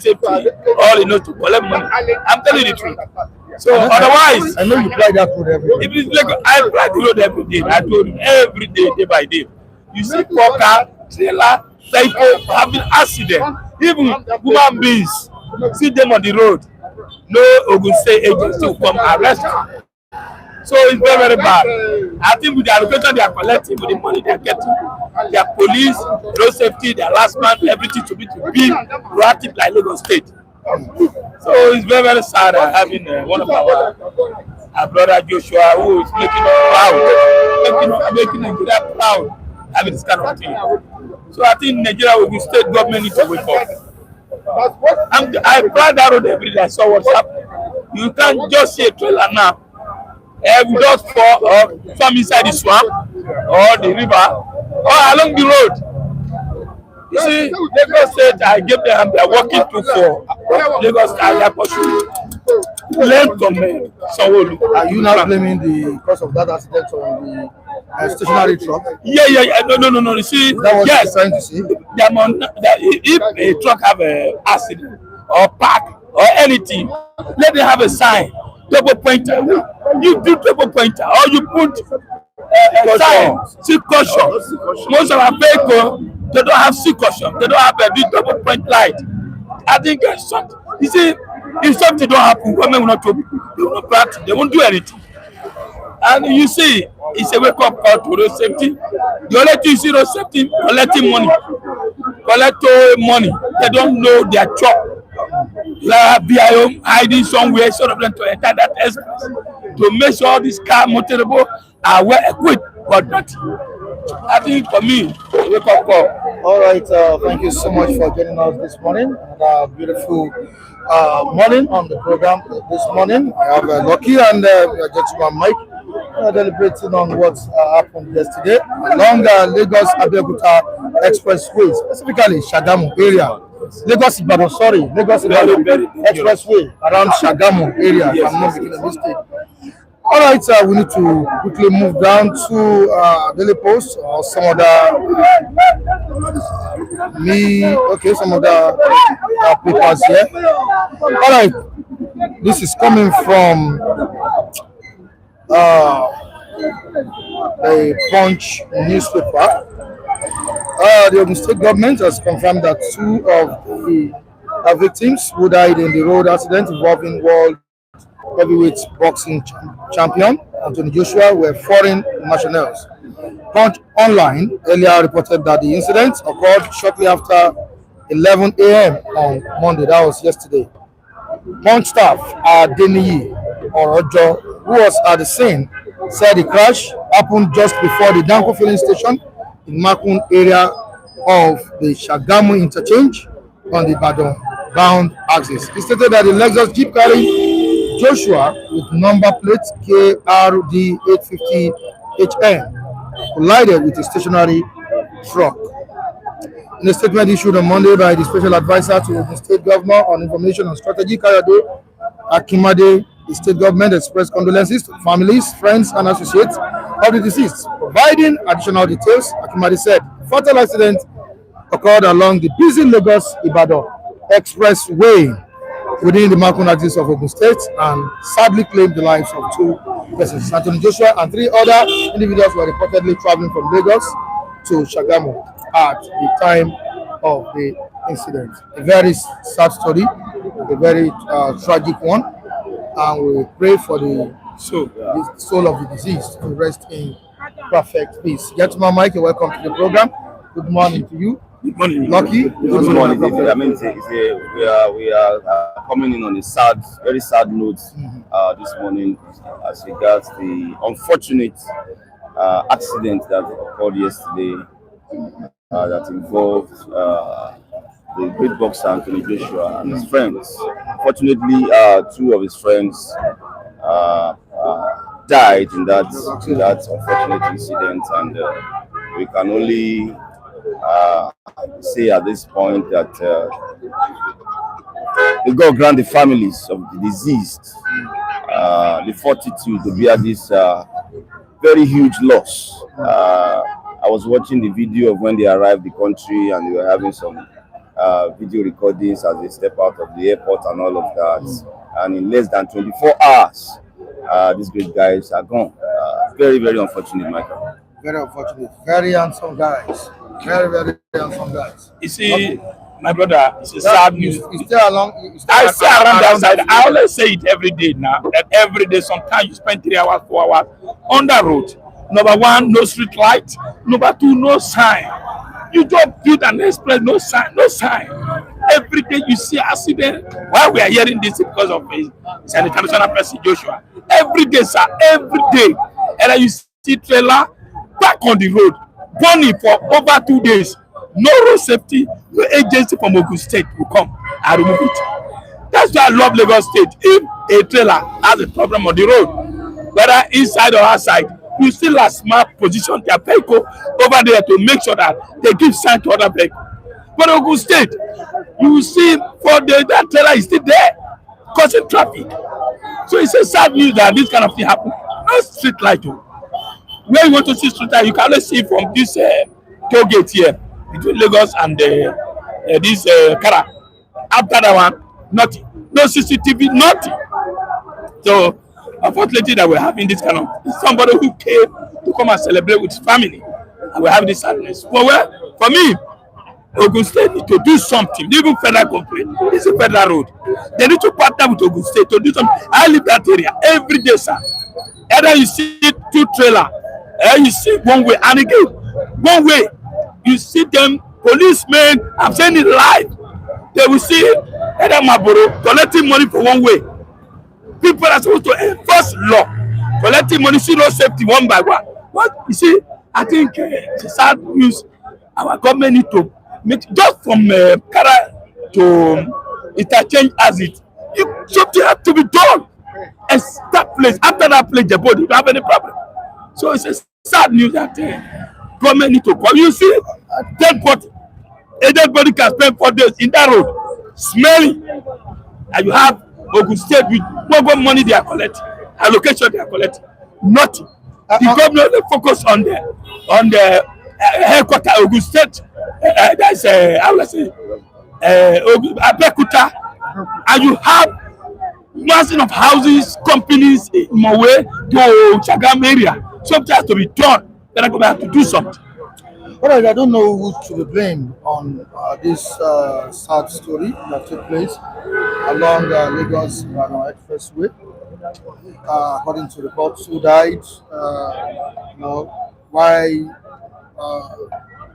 safety, all you know to collect money. I'm telling you the truth. So otherwise, I know you fly that road every day. if it's like I fly the road every day, I told you every day, day by day. You see poor car, trailer, vehicle having accident, even human beings, see them on the road. No Ogun State agency will come arrest you. So it's very, very bad. I think with the allocation they are collecting, with the money they are getting, their police, road safety, their last man, everything to be proactive like Lagos State. So it's very, very sad having one of our brother Joshua who is making us proud, making Nigeria proud, having this kind of thing. So I think Nigeria will be state government need to wake up. I fly that road every day. I saw what's happening. You can't just see a trailer now. We just fall or from inside the swamp or the river or along the road. You see, Lagos State, I gave them, they are working too for Lagos State, they are pursuing. Learn from Sanwo-Olu. Are you now blaming the cause of that accident on the stationary truck? Yeah. No. You see, yes, trying to say. If a truck have an accident or park or anything, let them have a sign, double pointer. You do double pointer or you put a sign, see caution. Most of our vehicles, they don't have see caution. They don't have a big double point light. I think it's something. You see, if something don't happen, government will not trouble. They will not practice. They won't do anything. And you see, it's a wake up call to road safety. The only thing you see road safety collecting money. They don't know their job. Like BIO hiding somewhere, sort of them to enter that express to make sure all these car motorable are well equipped. But I think for me, wake up call. All right, thank you so much for joining us this morning. And beautiful morning on the program this morning. I have Lucky and gentleman Mike deliberating on what happened yesterday along Lagos-Abeokuta Expressway, specifically Shagamu area. Lagos-Ibadan Expressway around Shagamu area. Yes, I'm not making a mistake. All right, we need to quickly move down to Daily Post or some other some other papers here. All right, this is coming from the Punch newspaper. The Ogun State government has confirmed that 2 of the victims who died in the road accident involving world heavyweight boxing champion Anthony Joshua were foreign nationals. Punch Online earlier reported that the incident occurred shortly after 11 a.m. on Monday. That was yesterday. Punch staff Adeniyi Orojo, who was at the scene, said the crash happened just before the Danko filling station in Makun area of the Shagamu interchange on the Ibadan bound axis. He stated that the Lexus Jeep carrying Joshua with number plate KRD 850HN collided with a stationary truck. In a statement issued on Monday by the Special Advisor to the State Governor on Information and Strategy, Kayode Akimade, the state government expressed condolences to families, friends, and associates of the deceased. Providing additional details, Akimade said the fatal accident occurred along the busy Lagos-Ibadan Expressway within the Makun axis of Ogun State and sadly claimed the lives of 2 persons. Anthony Joshua and 3 other individuals were reportedly traveling from Lagos to Shagamu at the time of the incident. A very sad story, a very tragic one, and we pray for the soul of the deceased to rest in perfect peace. Gentleman Mike, welcome to the program. Good morning to you. Good morning. Lucky. Good morning. I mean, we are coming in on a very sad note this morning as regards the unfortunate accident that occurred yesterday that involved the great boxer Anthony Joshua and his friends. Fortunately, 2 of his friends died in that unfortunate incident, and we can only say at this point that may God grant the families of the deceased the fortitude to bear this very huge loss. I was watching the video of when they arrived the country and they were having some video recordings as they step out of the airport and all of that. And in less than 24 hours, these great guys are gone. Very, very unfortunate, Michael. Very unfortunate. Very handsome guys. Very, very handsome guys. You see, my brother, it's a sad news. You stay along. I stay around that side. I always say it every day now. That every day, sometimes you spend 3 hours, 4 hours on the road. Number one, no street light. Number two, no sign. You don't build an express, no sign, no sign. Every day you see accident. Why we are hearing this because of it's an international person, Joshua. Every day, sir, every day. And then you see trailer back on the road, burning for over 2 days. No road safety, no agency from Ogun State will come and remove it. That's why I love Lagos State. If a trailer has a problem on the road, whether inside or outside, you still have smart position their vehicle over there to make sure that they give sign to other vehicles. But Ogun State, you will see for that trailer is still there, causing traffic. So it's a sad news that this kind of thing happen. No street light. Where you want to see street light, you can only see from this toll gate here between Lagos and this Kara. After that one, nothing. No CCTV, nothing. So unfortunately that we're having this kind of somebody who came to come and celebrate with his family, and we're having this sadness. But well, for me, Ogun State need to do something. Even federal government, it's a federal road. They need to partner with Ogun State to do something. I live that area every day, sir. Either you see two trailer, you see one way, and again, one way, you see them policemen. I'm saying it live. They will see either Maboro collecting money for one way. People are supposed to enforce law, collecting money, see no safety one by one. What you see, I think it's a sad news. Our government need to make just from Kara to interchange as it. Something has to be done. And that place, after that place, the body don't have any problem. So it's a sad news that government need to come. You see, dead body can spend 4 days in that road, smelling, and you have Ogun State with what money they are collecting, allocation they are collecting, nothing. The government they focus on the headquarters Ogun State. That's how will I say Abeokuta, and you have massive of houses, companies in Mowe to Chagam area. Something has to be done. Then I'm going to have to do something. All right, I don't know who to be blamed on this sad story that took place along Lagos Expressway. According to reports, who died, why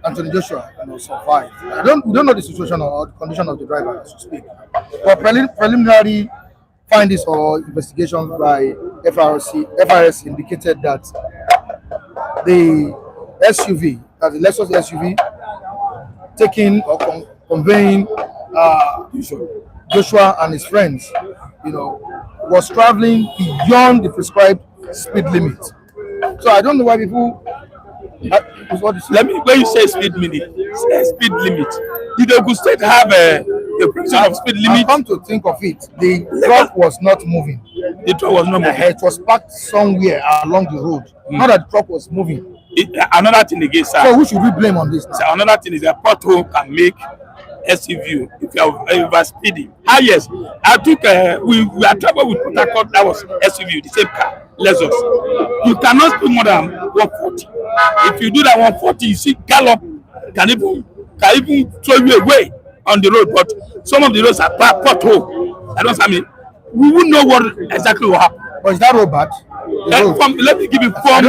Anthony Joshua survived. We don't know the situation or the condition of the driver as we speak. But preliminary findings or investigation by FRS indicated that the SUV, the Lexus SUV, taking or conveying Joshua and his friends, was traveling beyond the prescribed speed limit. So I don't know why people. Let me. When you say speed limit, did Ogun State have a provision of speed limit? I come to think of it, the truck was not moving. The truck was not moving. It was parked somewhere along the road. Not that the truck was moving. Another thing again, sir. So who should we blame on this? So another thing is that pothole can make SUV if you are over speeding. Yes, I took we are traveling with Port Harcourt. That was SUV, the same car, Lexus. You cannot speed more than 140. If you do that 140, you see gallop can even throw you away on the road. But some of the roads are pothole. I don't. I mean, we wouldn't know what exactly will happen. But is that road bad? Let me give you from.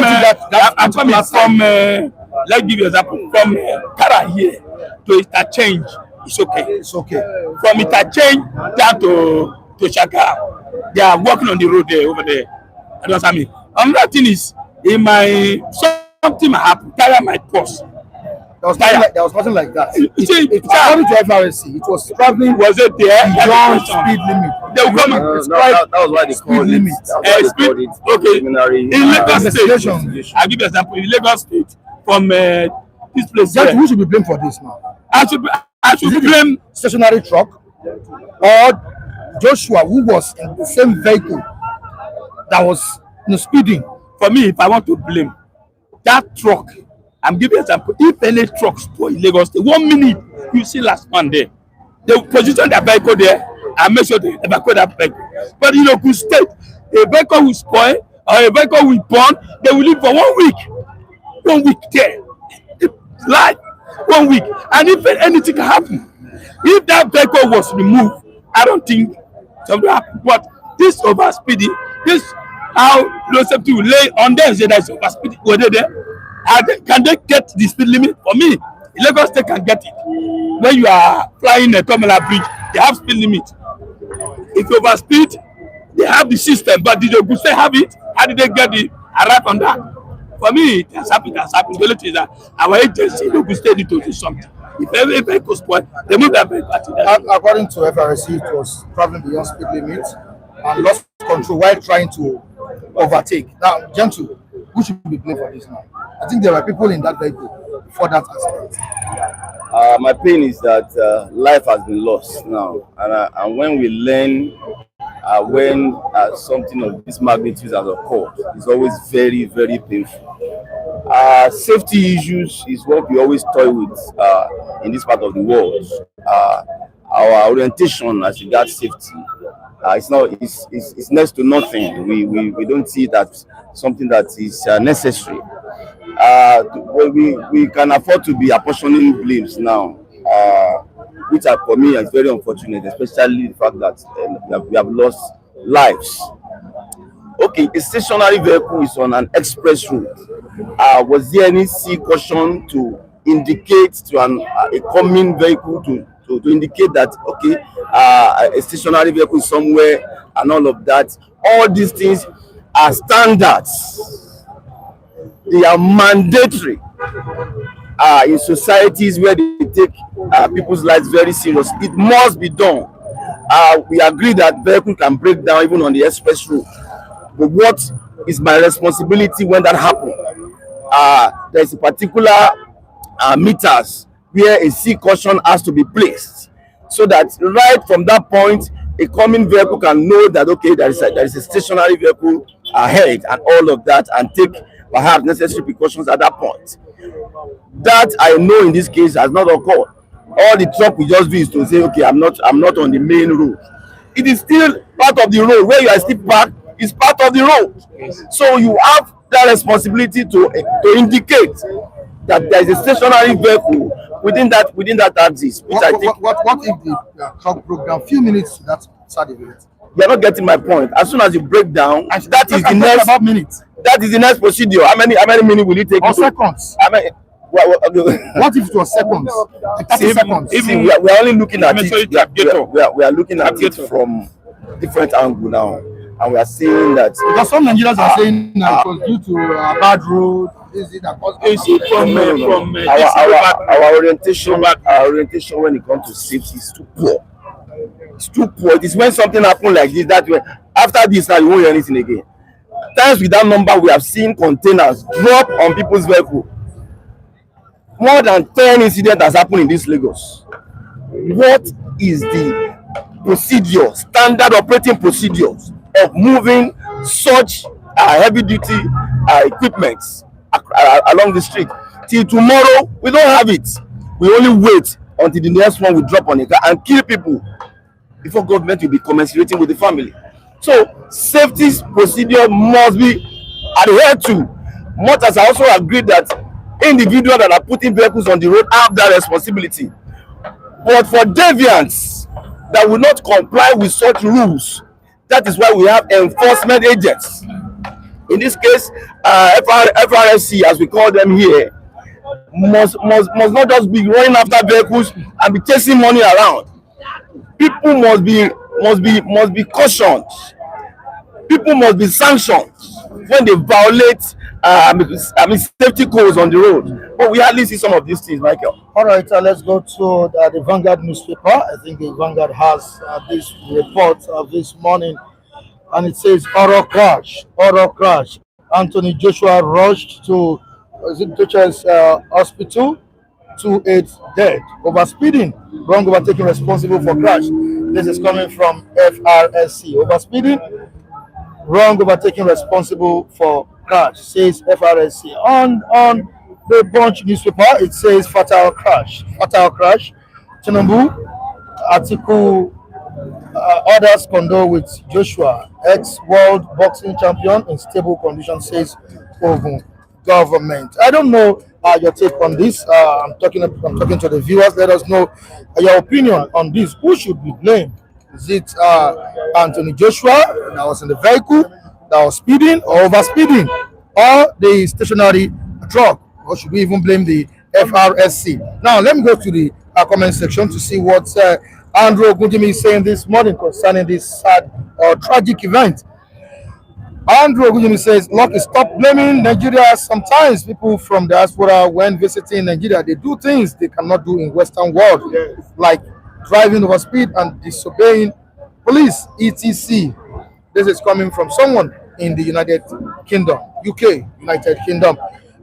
I'm coming from. Let's give you an example from Kara here to interchange. It's okay. It's okay. From interchange down to Shaka, they are walking on the road there over there. I don't know. I mean, another thing is in my something might happen. Tire might pause. There was nothing like that. According to FRSC, it was traveling. Was it there? Beyond speed limit. They will come and that was why they called limit. Okay. In Lagos State, I'll give you an example. In Lagos State, from this place. Who should be blamed for this now? I should blame stationary truck or Joshua, who was in the same vehicle that was speeding. For me, if I want to blame that truck, I'm giving an example. If any truck spoil in Lagos State, 1 minute, you see last man there. they position their vehicle there and make sure they evacuate that vehicle. But in Ogun State, a vehicle will spoil or a vehicle will burn, they will live for 1 week. 1 week there. Life. 1 week. And if anything can happen, if that vehicle was removed, I don't think something happened. But this overspeeding, this how road safety will lay on them, say that is overspeeding. Were they there? Can they get the speed limit? For me, Lagos State can get it. When you are flying a terminal bridge, they have speed limit. If you overspeed, they have the system, but did Ogun State have it? How did they get it? Arrive on that? For me, it has happened. The only thing is that our agency in Ogun State need to do something. If every vehicle spoil, they move that vehicle. According to FRSC, it was traveling beyond speed limit and lost control while trying to overtake. Now, gentle, who should be blamed for this now? I think there were people in that vehicle for that accident. My pain is that life has been lost now, and when we learn when something of this magnitude has occurred, it's always very, very painful. Safety issues is what we always toy with in this part of the world. Our orientation as regards safety, it's next to nothing. We don't see that something that is necessary. We can afford to be apportioning blames now, which are, for me, is very unfortunate, especially the fact that we have lost lives. Okay, a stationary vehicle is on an express route. Was there any C caution to indicate to a coming vehicle to indicate that, okay, a stationary vehicle is somewhere and all of that? All these things are standards. They are mandatory in societies where they take people's lives very serious. It must be done. We agree that vehicle can break down even on the express route. But what is my responsibility when that happens? There is a particular meters where a C caution has to be placed, so that right from that point, a coming vehicle can know that, okay, there is a stationary vehicle ahead and all of that, and take perhaps necessary precautions at that point. That I know in this case has not occurred. All the truck we just do is to say, okay, I'm not on the main road. It is still part of the road. Where you are still parked is part of the road. Yes. So you have that responsibility to indicate that there is a stationary vehicle within that axis. What if the truck broke down a few minutes to that side of it? You are not getting my point. As soon as you break down, that is the next about minutes. That is the next procedure. How many minutes will it take? Or seconds. What if it was seconds? 30 seconds. Even we are only looking at it. We are looking at it from different angle now, and we are saying that because some Nigerians are saying that it was due to a bad road. Our orientation when it comes to safety is too poor. It's too poor. It is when something happens like this that way. After this, now you won't hear anything again. Times with that number, we have seen containers drop on people's vehicle. More than 10 incidents has happened in this Lagos. What is the procedure, standard operating procedures of moving such heavy-duty equipment along the street? Till tomorrow, we don't have it. We only wait until the next one will drop on a car and kill people before government will be commiserating with the family. So safety procedure must be adhered to. Motors also agreed that individuals that are putting vehicles on the road have that responsibility. But for deviants that will not comply with such rules, that is why we have enforcement agents. In this case, FRSC, as we call them here, must not just be running after vehicles and be chasing money around. People must be cautioned. People must be sanctioned when they violate safety codes on the road. But we hardly see some of these things, Michael. All right, let's go to the Vanguard newspaper. I think the Vanguard has this report of this morning, and it says horror crash. Anthony Joshua rushed to Josh's hospital. 2-8 dead. Overspeeding. Wrong overtaking responsible for crash. This is coming from FRSC. Overspeeding. Wrong overtaking responsible for crash, says FRSC. On the Punch newspaper, it says fatal crash. Tinubu article, others condole with Joshua, ex-world boxing champion, in stable condition, says Ogun government. I don't know your take on this. I'm talking to the viewers. Let us know your opinion on this. Who should be blamed? Is it Anthony Joshua that was in the vehicle that was speeding or overspeeding, or the stationary truck? Or should we even blame the FRSC? Now, let me go to the comment section to see what Andrew Ogunjimi is saying this morning concerning this sad or tragic event. Andrew Ogunjimi says, Lucky, stop blaming Nigeria. Sometimes people from diaspora, when visiting Nigeria, they do things they cannot do in Western world, like driving over speed and disobeying police, etc. This is coming from someone in the United Kingdom, UK, United Kingdom.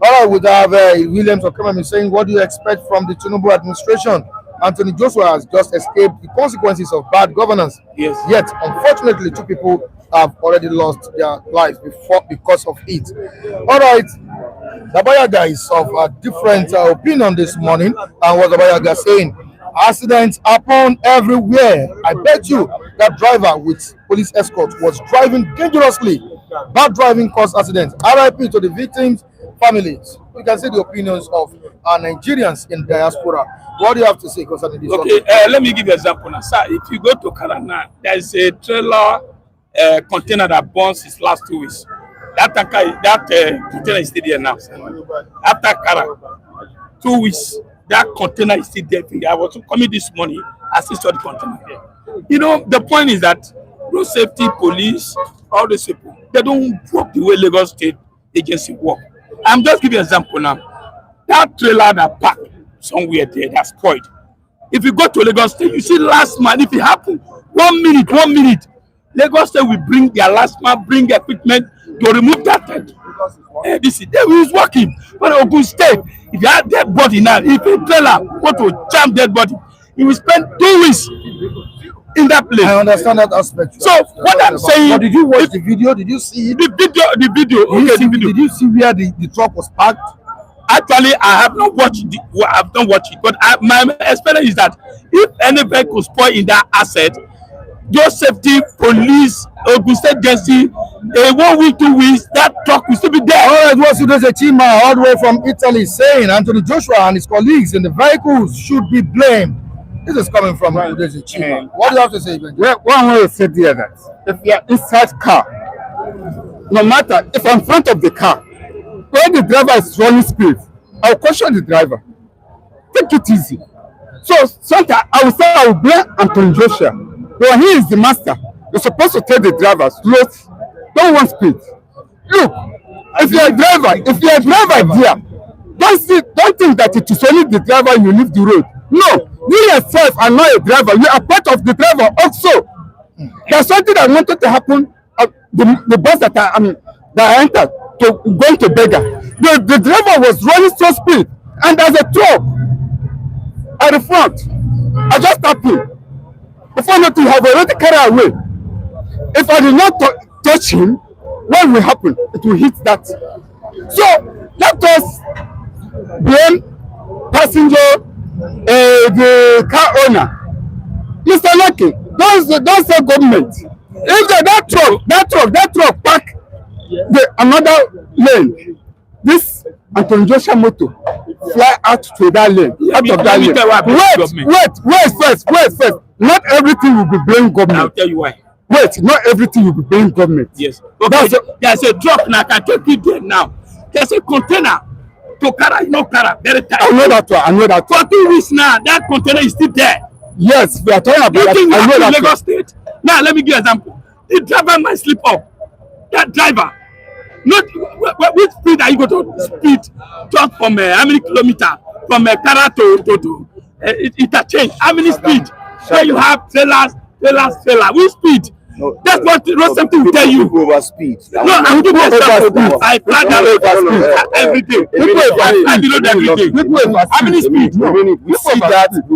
All right, we have Williams Okamami saying, what do you expect from the Tinubu administration? Anthony Joshua has just escaped the consequences of bad governance. Yes. Yet, unfortunately, 2 people have already lost their lives because of it. All right, Dabayaga is of a different opinion this morning. And what Dabayaga saying, accidents happen everywhere. I bet you that driver with police escort was driving dangerously. Bad driving caused accidents. RIP to the victims' families. We can see the opinions of our Nigerians in diaspora. What do you have to say concerning this? Okay, let me give you an example now. Sir, if you go to Karana, there is a trailer container that burns its last 2 weeks. That container is still there now. After Kara, 2 weeks, that container is still there. I was coming this morning, I still saw the container there. You know, the point is that road safety, police, all these people, they don't work the way Lagos State agency work. I'm just giving you an example now. That trailer that parked somewhere there, that's spoiled. If you go to Lagos State, you see last man, if it happen, 1 minute, Lagos State will bring their last man, bring equipment to remove that tent. This is there is working. But Ogun State, if you have dead body now, if a trailer want to jam dead body, he will spend 2 weeks in that place. I understand that aspect. So what I'm saying, but did you watch the video? Did you see it? The video. Okay, the video. Did you see where the truck was parked? Actually, I have not watched it, but my experience is that if any vehicle spoil in that asset, those safety, police, Ogun State agency, 1 week, 2 weeks, that truck will still be there. All right, what's there's a team all the way from Italy saying Anthony Joshua and his colleagues in the vehicles should be blamed. This is coming from there's a team. What do you have to say, Ben? Well, one way to say there that if you are inside car, no matter if I'm in front of the car, when the driver is running speed, I'll caution the driver. Take it easy. So sometimes I will say I will blame Anthony Joshua. But he is the master. You're supposed to tell the driver slow, don't want speed. Look, if you're a driver there, don't think that it is only the driver you leave the road. No, you yourself are not a driver. You are part of the driver also. There's something that wanted to happen. The bus that I entered going to Beggar. The driver was running so speed, and there's a truck at the front. I just tapped him. Before not to have already carried away. If I did not touch him, what will happen? It will hit that. So let us blame passenger, the car owner. Mr. Lucky, don't say government. If that truck park another lane, this Anthony Joshua motor fly out to that lane, out of that lane. Wait first. Not everything will be blamed government. I'll tell you why. Wait, not everything will be blamed government. Yes. Okay. There's a truck now. I can take you there now. There's a container to carry, very tight. I know that. For 2 weeks now, that container is still there. Yes, we are talking about that. I know that. Lagos State. Now, let me give you an example. The driver might slip up. That driver, not which speed are you going to speed? Just from how many kilometers from Kara to interchange? How many speed? Where you have trailers, which speed? No, that's what road safety will tell you. Over speed. No, I'm giving you example. I plan that every day. I do every day. How many speed? We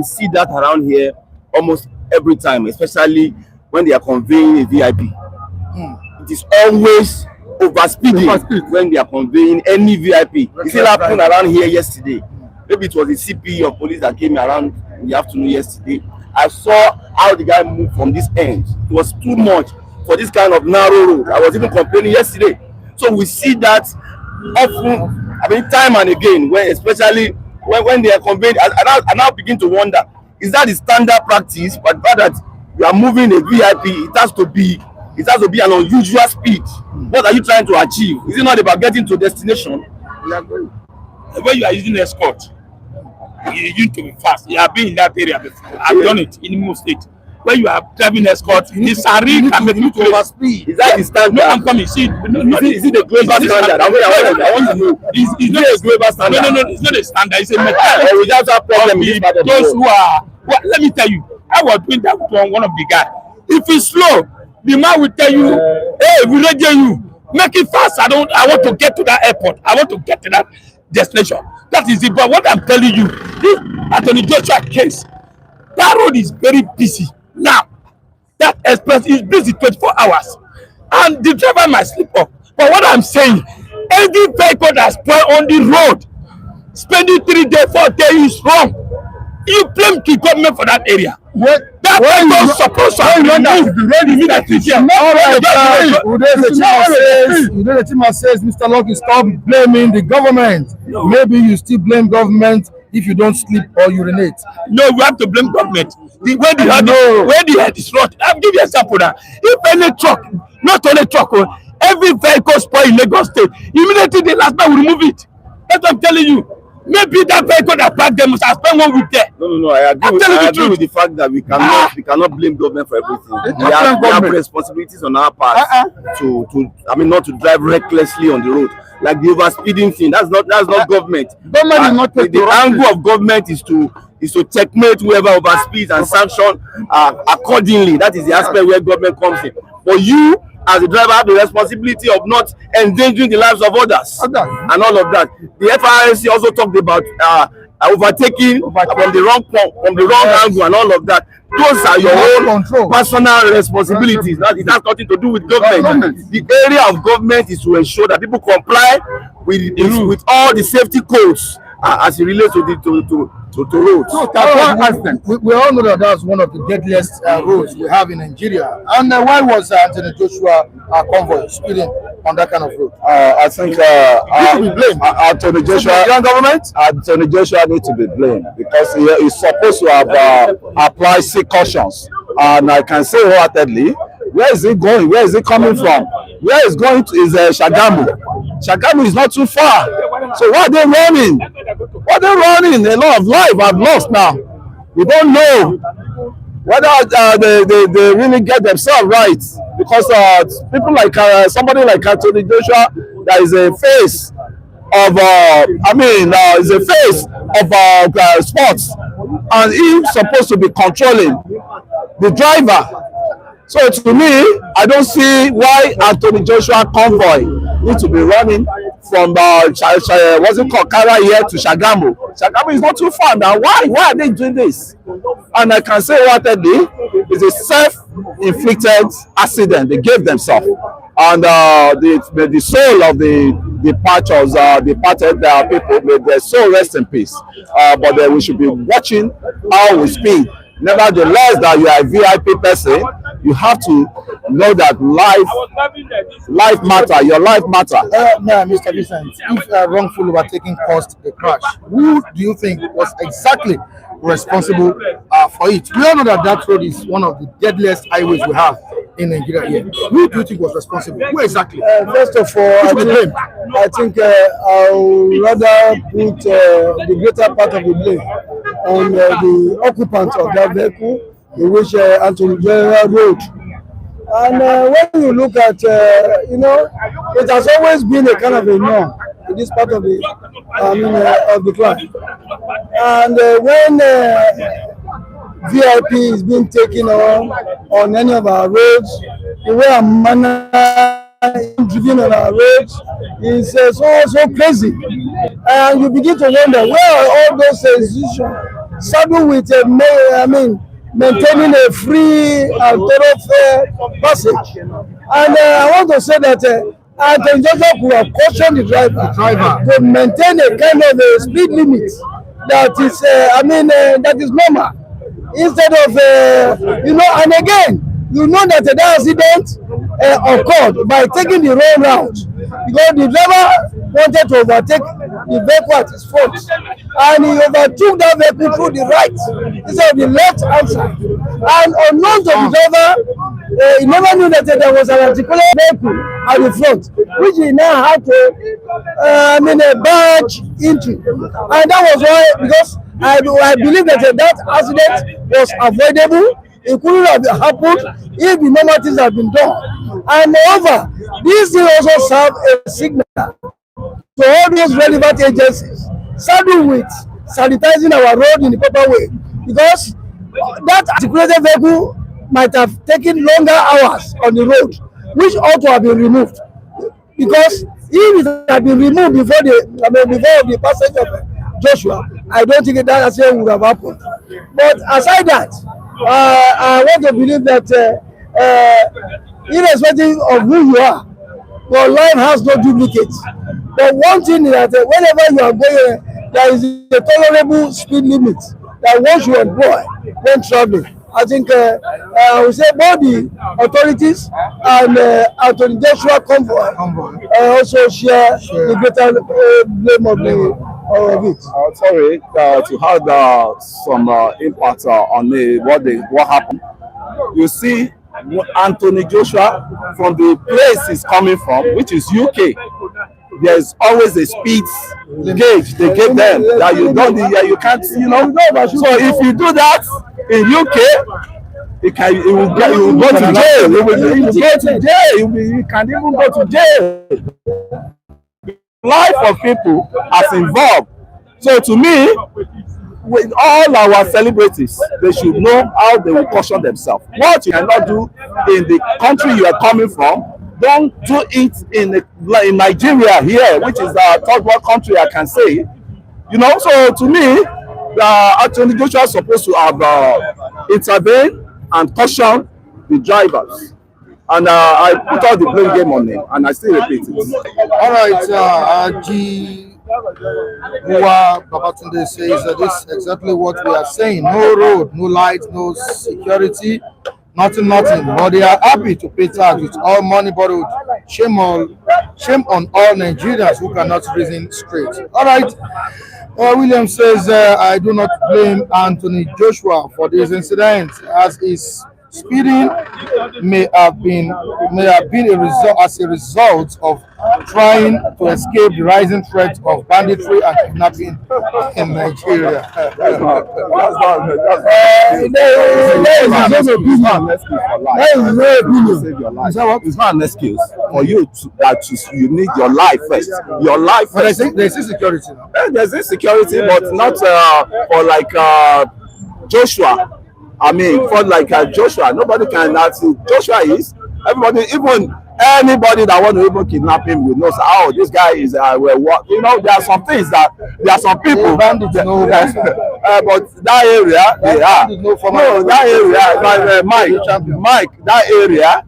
see that around here almost every time, especially when they are conveying a VIP. It is always overspeeding when they are conveying any VIP. It still happened around here yesterday. Maybe it was the CP of police that came around in the afternoon yesterday, I saw how the guy moved from this end. It was too much for this kind of narrow road. I was even complaining yesterday. So we see that often, I mean, time and again, when especially when they are conveyed, I now begin to wonder, is that the standard practice? But that you are moving a VIP, it has to be an unusual speed. What are you trying to achieve? Is it not about getting to destination? When you are using escort, you need to be fast. You have been in that area before. I've done it in most states. When you are driving escort, this Sari can make you to overspeed. Is that the standard? No, I'm coming. See, is it the global standard? I want to know. It's not a global standard. No, it's not a standard. It's a mechanic. We just have problem with those who are. Well, let me tell you, I was doing that with one of the guys. If it's slow, the man will tell you, "Hey, we ready you. Make it fast. I want to get to that airport. I want to get to that destination." That is it. But what I'm telling you, this Anthony Joshua case, that road is very busy now. That express is busy 24 hours, and the driver might slip up. But what I'm saying, any vehicle that's put on the road, spending 3 days, 4 days is wrong. You blame the government for that area. That vehicle is supposed to have been moved immediately. The team says, Mr. Lucky, stop blaming the government. No. Maybe you still blame government if you don't sleep or urinate. No, we have to blame government. When the head is rot, I'll give you an example now. If any truck, not only truck, every vehicle spoil in Lagos State, immediately the last man will remove it. That's what I'm telling you. Maybe that vehicle that parked them must have spent 1 week there. No. I agree with the fact that we cannot blame government for everything. We have responsibilities on our part not to drive recklessly on the road. Like the overspeeding thing, that's not government. Government is not the angle of government is to checkmate whoever overspeeds and sanction accordingly. That is the aspect where government comes in. But you, as a driver, have the responsibility of not endangering the lives of others and all of that. The FRSC also talked about overtaking from the wrong angle and all of that. Those are your own personal responsibilities. It has nothing to do with government. The area of government is to ensure that people comply with all the safety codes as it relates to roads. We all know that that's one of the deadliest roads we have in Nigeria. And why was Anthony Joshua convoy speeding on that kind of road? I think Anthony Joshua needs to be blamed because he is supposed to have applied 6 cautions. And I can say wholeheartedly, where is he going? Where is he coming from? Where is going to is Shagamu. Shagamu is not too far. So why are they running? A lot of life I've lost now. We don't know whether they really get themselves right, because people like somebody like Anthony Joshua, that is a face of is a face of sports, and he's supposed to be controlling the driver. So to me, I don't see why Anthony Joshua convoy needs to be running from what's it called, Kara here to Shagamu. Shagamu is not too far now. Why are they doing this? And I can say what they did is a self-inflicted accident they gave themselves. And the soul of the departed people, may their soul rest in peace. But we should be watching how we speed. Nevertheless, that you are a VIP person, you have to know that life matter. Your life matter. Mr. Vincent, if wrongful overtaking caused the crash, who do you think was exactly responsible for it? We all know that road is one of the deadliest highways we have in Nigeria here. Who do you think was responsible? Who exactly? First of all, I think I would rather put the greater part of the blame on the occupant of that vehicle in which Anthony Joshua rode. And when you look at, it has always been a kind of a norm in this part of the, of the club. And when VIP is being taken on any of our roads, the way a manner driven on our roads is so crazy. And you begin to wonder, where are all those institutions saddled with maintaining a free and thoroughfare passage? And I want to say that Anthony Joshua could have cautioned the driver to maintain a kind of a speed limit that is that is normal. instead of and again you know that that accident occurred by taking the wrong route because the driver wanted to overtake the vehicle at his front and he overtook that vehicle through the right instead of the left hand side, and unknown to the driver, he never knew that there was an articulated vehicle at the front which he now had to barge into, and that was why, because I believe that that accident was avoidable. It couldn't have happened if the normal things had been done. And moreover, this thing also serve a signal to all those relevant agencies, starting with sanitizing our road in the proper way, because that articulated vehicle might have taken longer hours on the road, which ought to have been removed. Because if it had been removed before the passage of Joshua, I don't think that accident would have happened. But aside that, I want to believe that irrespective of who you are, your life has no duplicate. But one thing is that whenever you are going, there is a tolerable speed limit that one should employ when traveling. I think I would say both the authorities and Anthony Joshua convoy also share the greater blame of it. Sorry, to have some impact on what happened. You see, Anthony Joshua, from the place he's coming from, which is UK, there's always a speed gauge they give them that you can't, So if you do that in UK, you will go to jail. You can even go to jail. Life of people as involved. So to me, with all our celebrities, they should know how they will caution themselves. What you cannot do in the country you are coming from, don't do it in Nigeria here, which is a third world country, I can say. So to me, Attorney Joshua is supposed to have intervened and caution the drivers. And I put all the blame game on him, and I still repeat it. All right, Uwa Babatunde says that this is exactly what we are saying. No road, no light, no security, nothing. But they are happy to pay tax with all money borrowed. Shame on all Nigerians who cannot reason straight. All right. William says, I do not blame Anthony Joshua for this incident, as his speeding may have been a result of trying to escape the rising threat of banditry and kidnapping in Nigeria. It's not an excuse for you you need your life first. Your life first. There's insecurity now. There's insecurity, but not for like Joshua. I mean, for like Joshua, nobody can ask who Joshua is. Everybody, even anybody that want to even kidnap him will know. Oh, this guy is what? There are some things that there are some people. But that area, they are. No, that area, Mike, that area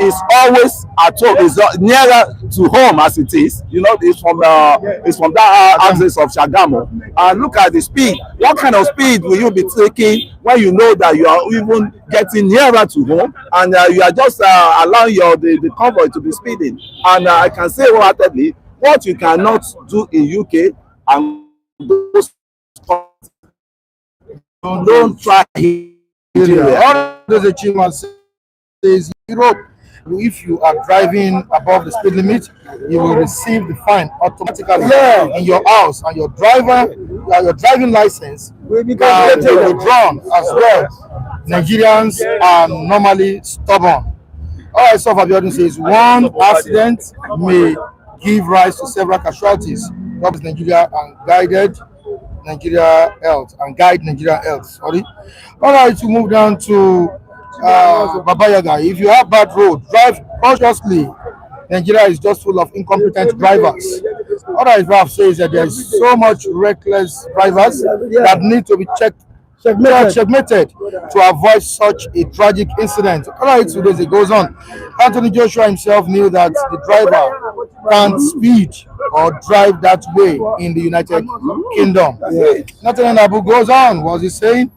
is always at home. Is nearer to home as it is. It's from that axis of Shagamu. And look at the speed. What kind of speed will you be taking when you know that you are even getting nearer to home, and you are just allowing the convoy to be speeding? And I can say wholeheartedly, what you cannot do in UK and those don't try here. There's a chairman says Europe, if you are driving above the speed limit, you will receive the fine automatically in your house, and your driving license will be withdrawn as well. Nigerians are normally stubborn. All right, so Fabian says one accident may give rise to several casualties. That is Nigeria and guide Nigeria health. Sorry. All right, to move down to Baba Yaga. If you have bad road, drive cautiously. Nigeria is just full of incompetent drivers. All right, Ralph says that there is so much reckless drivers that need to be checkmated to avoid such a tragic incident. All right, so as it goes on, Anthony Joshua himself knew that the driver can't speed or drive that way in the United Kingdom. Nathan Abu goes on, was he saying?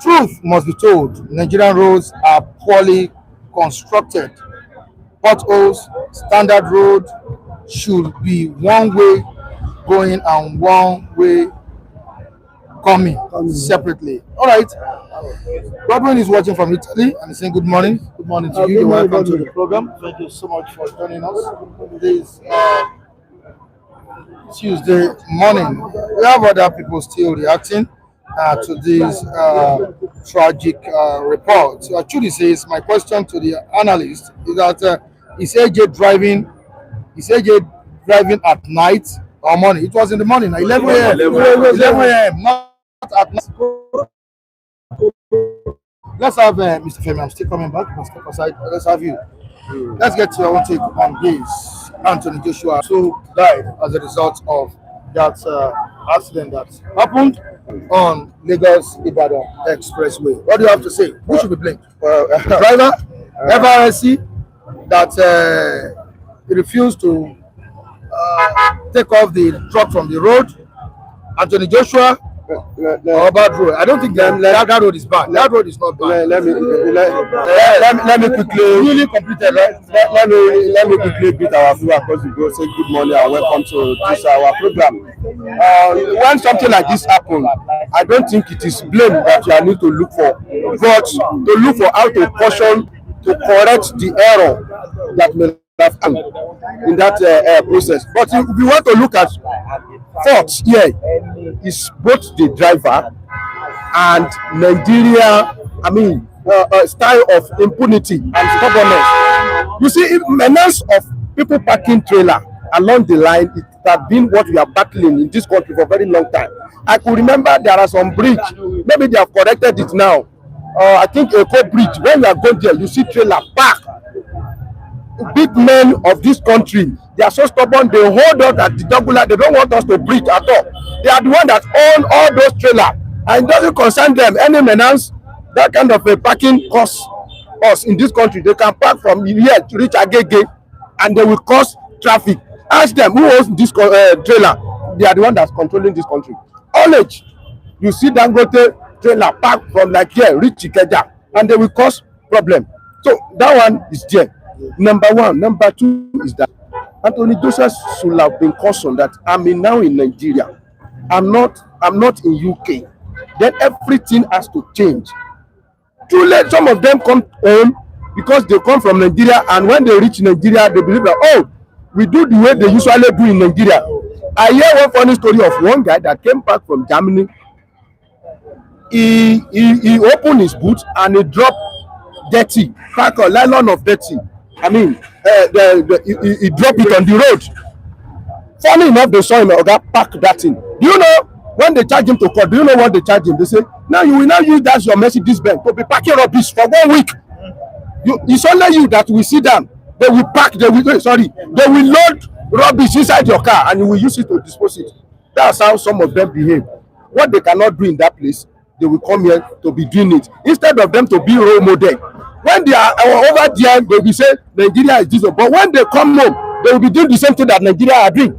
Truth must be told, Nigerian roads are poorly constructed. Potholes, standard road should be one way going and one way coming separately. All right. Godwin is watching from Italy and he's saying good morning. Good morning to you. You're welcome to the program. Thank you so much for joining us this Tuesday morning. We have other people still reacting to this tragic report. So Chudi says, my question to the analyst is that is AJ driving at night or morning? It was in the morning, 11 a.m. 11 a.m. Not at night. Let's have Mr. Femi. I'm still coming back. You can step aside. Let's have you. Let's get to your own take on this. Anthony Joshua so died as a result of that accident that happened on Lagos Ibadan Expressway. What do you have to say? Who should be blamed? Driver, FRSC, that refused to take off the truck from the road. Anthony Joshua, or bad road. I don't think that road is bad. That road is not bad. Let me quickly Really completed, right? let me quickly greet our viewers across the globe. Say good morning and welcome to this our program. When something like this happens, I don't think it is blame that you need to look for, but to look for how to caution, to correct the error that may have happened in that process. But if we want to look at faults here, is both the driver and Nigeria, style of impunity and stubbornness. You see, menace of people parking trailer along the line, it has been what we are battling in this country for a very long time. I could remember there are some bridge, maybe they have corrected it now. I think a bridge, when you are going there, you see trailer park. Big men of this country, they are so stubborn, they hold us at the jugular, they don't want us to breathe at all. They are the one that own all those trailers, and it doesn't concern them. Any menace, that kind of a parking costs us in this country. They can park from here to reach Agege, and they will cause traffic. Ask them who owns this trailer. They are the one that's controlling this country. Always, you see Dangote trailer park from like here, reach Ikeja, and they will cause problem. So that one is there. Number one. Number two is that Anthony Joshua should have been cautioned that I'm now in Nigeria. I'm not in UK. Then everything has to change. Too late, some of them come home because they come from Nigeria, and when they reach Nigeria, they believe that, oh, we do the way they usually do in Nigeria. I hear one funny story of one guy that came back from Germany. He opened his boot and he dropped dirty, pack a nylon of dirty. He dropped it on the road. Funny enough, they saw him pack that thing. Do you know when they charge him to court? Do you know what they charge him? They say, now you will now use that your Mercedes Benz to be packing rubbish for 1 week. It's only you that will sit down. They will load rubbish inside your car and you will use it to dispose it. That's how some of them behave. What they cannot do in that place, they will come here to be doing it instead of them to be role model. When they are over there, they will say Nigeria is this, but when they come home, they will be doing the same thing that Nigeria are doing.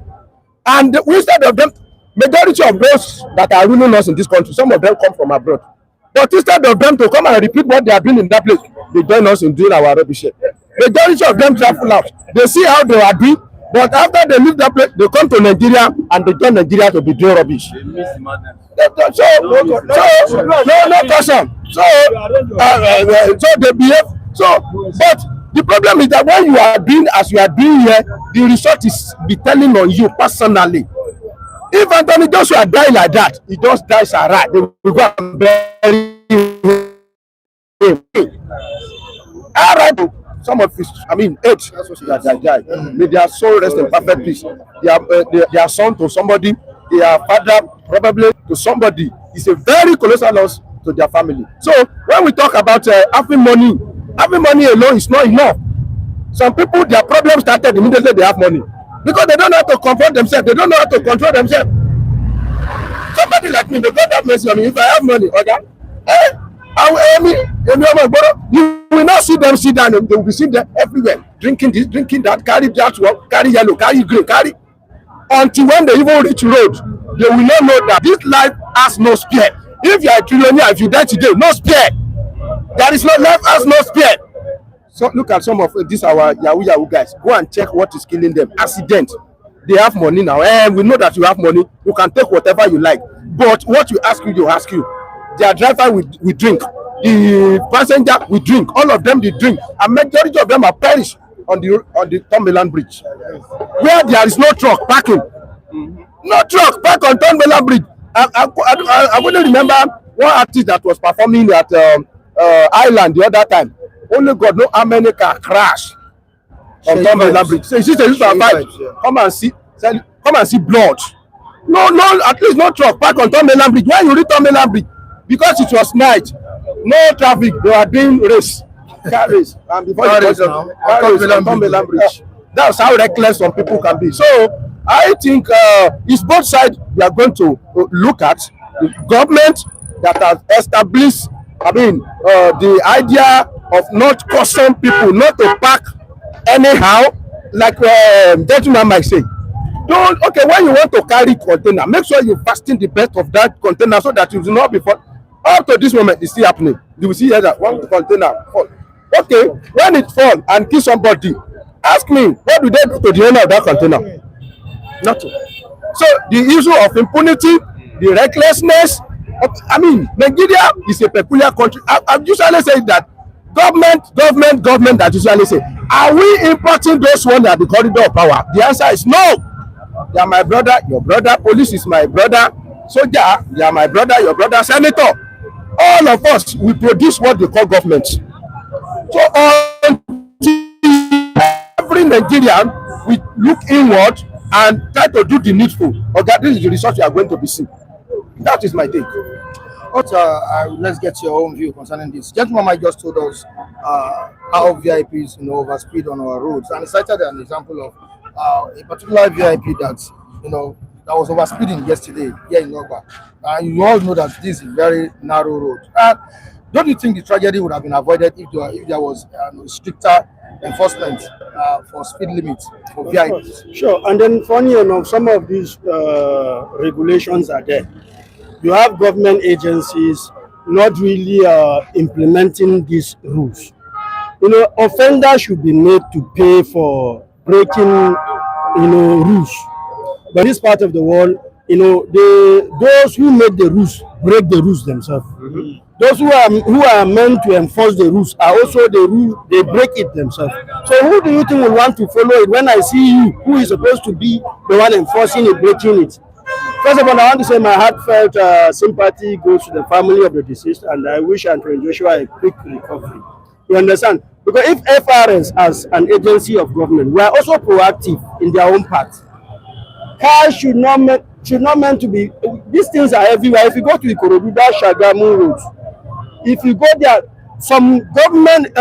And instead of them, majority of those that are ruling us in this country, some of them come from abroad. But instead of them to come and repeat what they are doing in that place, they join us in doing our rubbish. Majority of them travel out. They see how they are doing, but after they leave that place, they come to Nigeria and they join Nigeria to be doing rubbish. No caution. So they behave. But the problem is that when you are doing as you are doing here, the result is be telling on you personally. If Anthony Joshua die like that, he just dies alright. They will go and bury him. Alright. Some of his, age that died. May their soul rest in perfect peace. Their son to somebody, their father probably to somebody. It's a very colossal loss to their family. So when we talk about having money alone is not enough. Some people, their problem started immediately they have money because they don't know how to confront themselves. They don't know how to control themselves. Somebody like me, they don't have mercy on me. If I have money, you will not see them sit down. They will be sitting there everywhere, drinking this, drinking that, carry that one, carry yellow, carry green, carry. Until when they even reach road, they will not know that this life has no spare. If you are a trillionaire, if you die today, no spare. There is no left us, no spare. So look at some of these our Yahoo guys. Go and check what is killing them. Accident. They have money now. And we know that you have money. You can take whatever you like. But what you ask you, they ask you. Their driver will drink. The passenger will drink. All of them they drink. And majority of them are perished on the Thombeland Bridge. Where there is no truck parking. No truck park on Thombeland Bridge. I wouldn't remember one artist that was performing at Island the other time. Only God know how many car crash on Thombeland Bridge. So you see, come and see blood. No, at least no truck park on Thombeland Bridge. When you reach Thombeland Bridge, because it was night, no traffic, they are doing race, car race, and before you race on Thombeland Bridge. That's how reckless some people can be. So I think it's both sides we are going to look at. The government that has established, the idea of not causing people not to park anyhow, like gentleman might say. When you want to carry container, make sure you fasten the belt of that container so that it will not be fall. Up to this moment, it's still happening. You will see here that one container fall. Okay, when it fall and kill somebody, ask me, what do they do to the owner of that container? Nothing. So the issue of impunity, the recklessness, Nigeria is a peculiar country. I usually say that government that usually say, are we importing those ones at the corridor of power? The answer is no. They are my brother, your brother. Police is my brother. Soldier, they are my brother, your brother. Senator, all of us, we produce what they call government. So every Nigerian, we look inward and try to do the needful. Okay, this is the result you are going to be seeing. That is my take. Let's get your own view concerning this. Gentleman Mike just told us how VIPs overspeed on our roads, and he cited an example of a particular VIP that that was overspeeding yesterday here in Ogba. You all know that this is a very narrow road. Don't you think the tragedy would have been avoided if there was stricter enforcement for speed limits for VIPs? Sure, and then funny enough, some of these regulations are there. You have government agencies not really implementing these rules. Offenders should be made to pay for breaking, rules. But in this part of the world, those who make the rules break the rules themselves. Mm-hmm. Those who are meant to enforce the rules are also the rule, they break it themselves. So who do you think will want to follow it when I see you, who is supposed to be the one enforcing it, breaking it? First of all, I want to say my heartfelt sympathy goes to the family of the deceased, and I wish Anthony Joshua a quick recovery. You understand? Because if FRS as an agency of government were also proactive in their own part, cars should not meant to be. These things are everywhere. If you go to the Ikorodu, Shagamu Road, if you go there, some government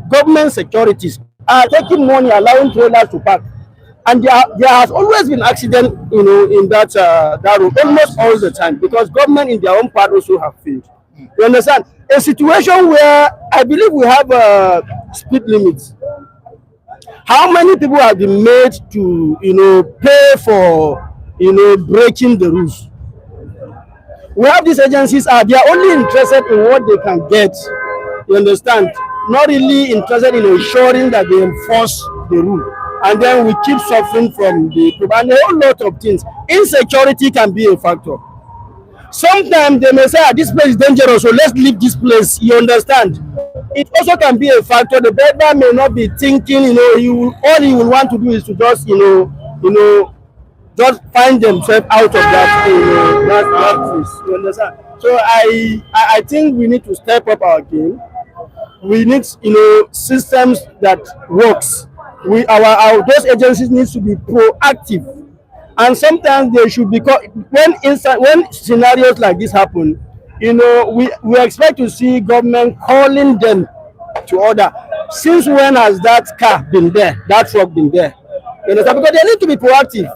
government securities are taking money, allowing trailers to park. And there has always been accident, in that road almost all the time, because government in their own part also have failed. You understand? A situation where I believe we have speed limits. How many people have been made to, pay for, breaking the rules? We have these agencies they are only interested in what they can get. You understand? Not really interested in ensuring that they enforce the rule. And then we keep suffering from and a whole lot of things. Insecurity can be a factor. Sometimes they may say, this place is dangerous, so let's leave this place. You understand? It also can be a factor. The driver may not be thinking, all he will want to do is to just, just find themselves out of that place. You understand? So I think we need to step up our game. We need, systems that works. Those agencies need to be proactive, and sometimes they should be when scenarios like this happen. We expect to see government calling them to order. Since when has that car been there? That truck been there? You understand? Because they need to be proactive,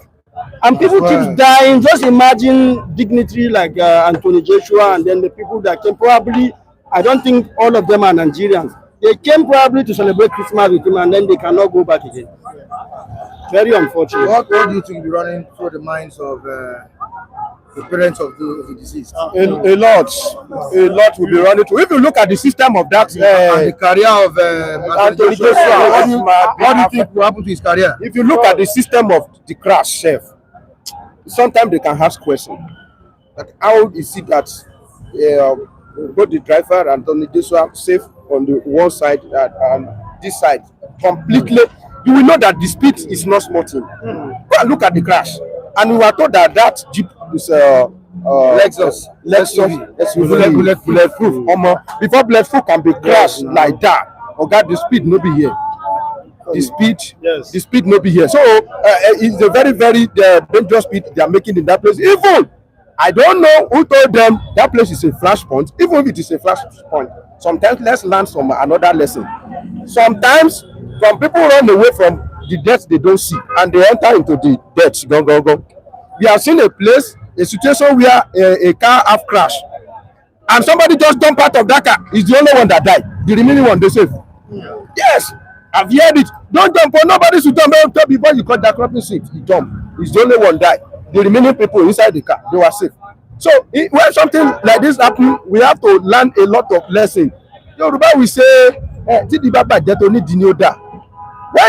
and people keep dying. Just imagine dignitary like Anthony Joshua, and then the people that came. Probably, I don't think all of them are Nigerians. They came probably to celebrate Christmas with him, and then they cannot go back again. Very unfortunate. What do you think will be running through the minds of the parents of the deceased. A lot will be running through. If you look at the system of that, And the career of Anthony Joshua, what do you think will happen to his career? if you look at the system of the crash, chef, sometimes they can ask questions. Like, how is it that both the driver and Anthony Joshua safe on the one side and this side completely? You will know that the speed is not small thing. Go and look at the crash, and we were told that that jeep is Lexus bulletproof. Before bulletproof can be crashed like that, God, the speed no be here. The speed no be here. So it's a very, very dangerous speed they are making in that place. Even I don't know who told them that place is a flashpoint. Even if it is a flashpoint, sometimes let's learn from another lesson. Sometimes some people run away from the death they don't see, and they enter into the death. Go. We have seen a situation where a car have crashed, and somebody just jumped out of that car. He's the only one that died. The remaining one they save. Yes, I've heard it. Don't jump, or nobody should jump. Before you cut that cropping seat, he jumped. He's the only one died. The remaining people inside the car, they were safe. So when something like this happen, we have to learn a lot of lessons. Yoruba we say, when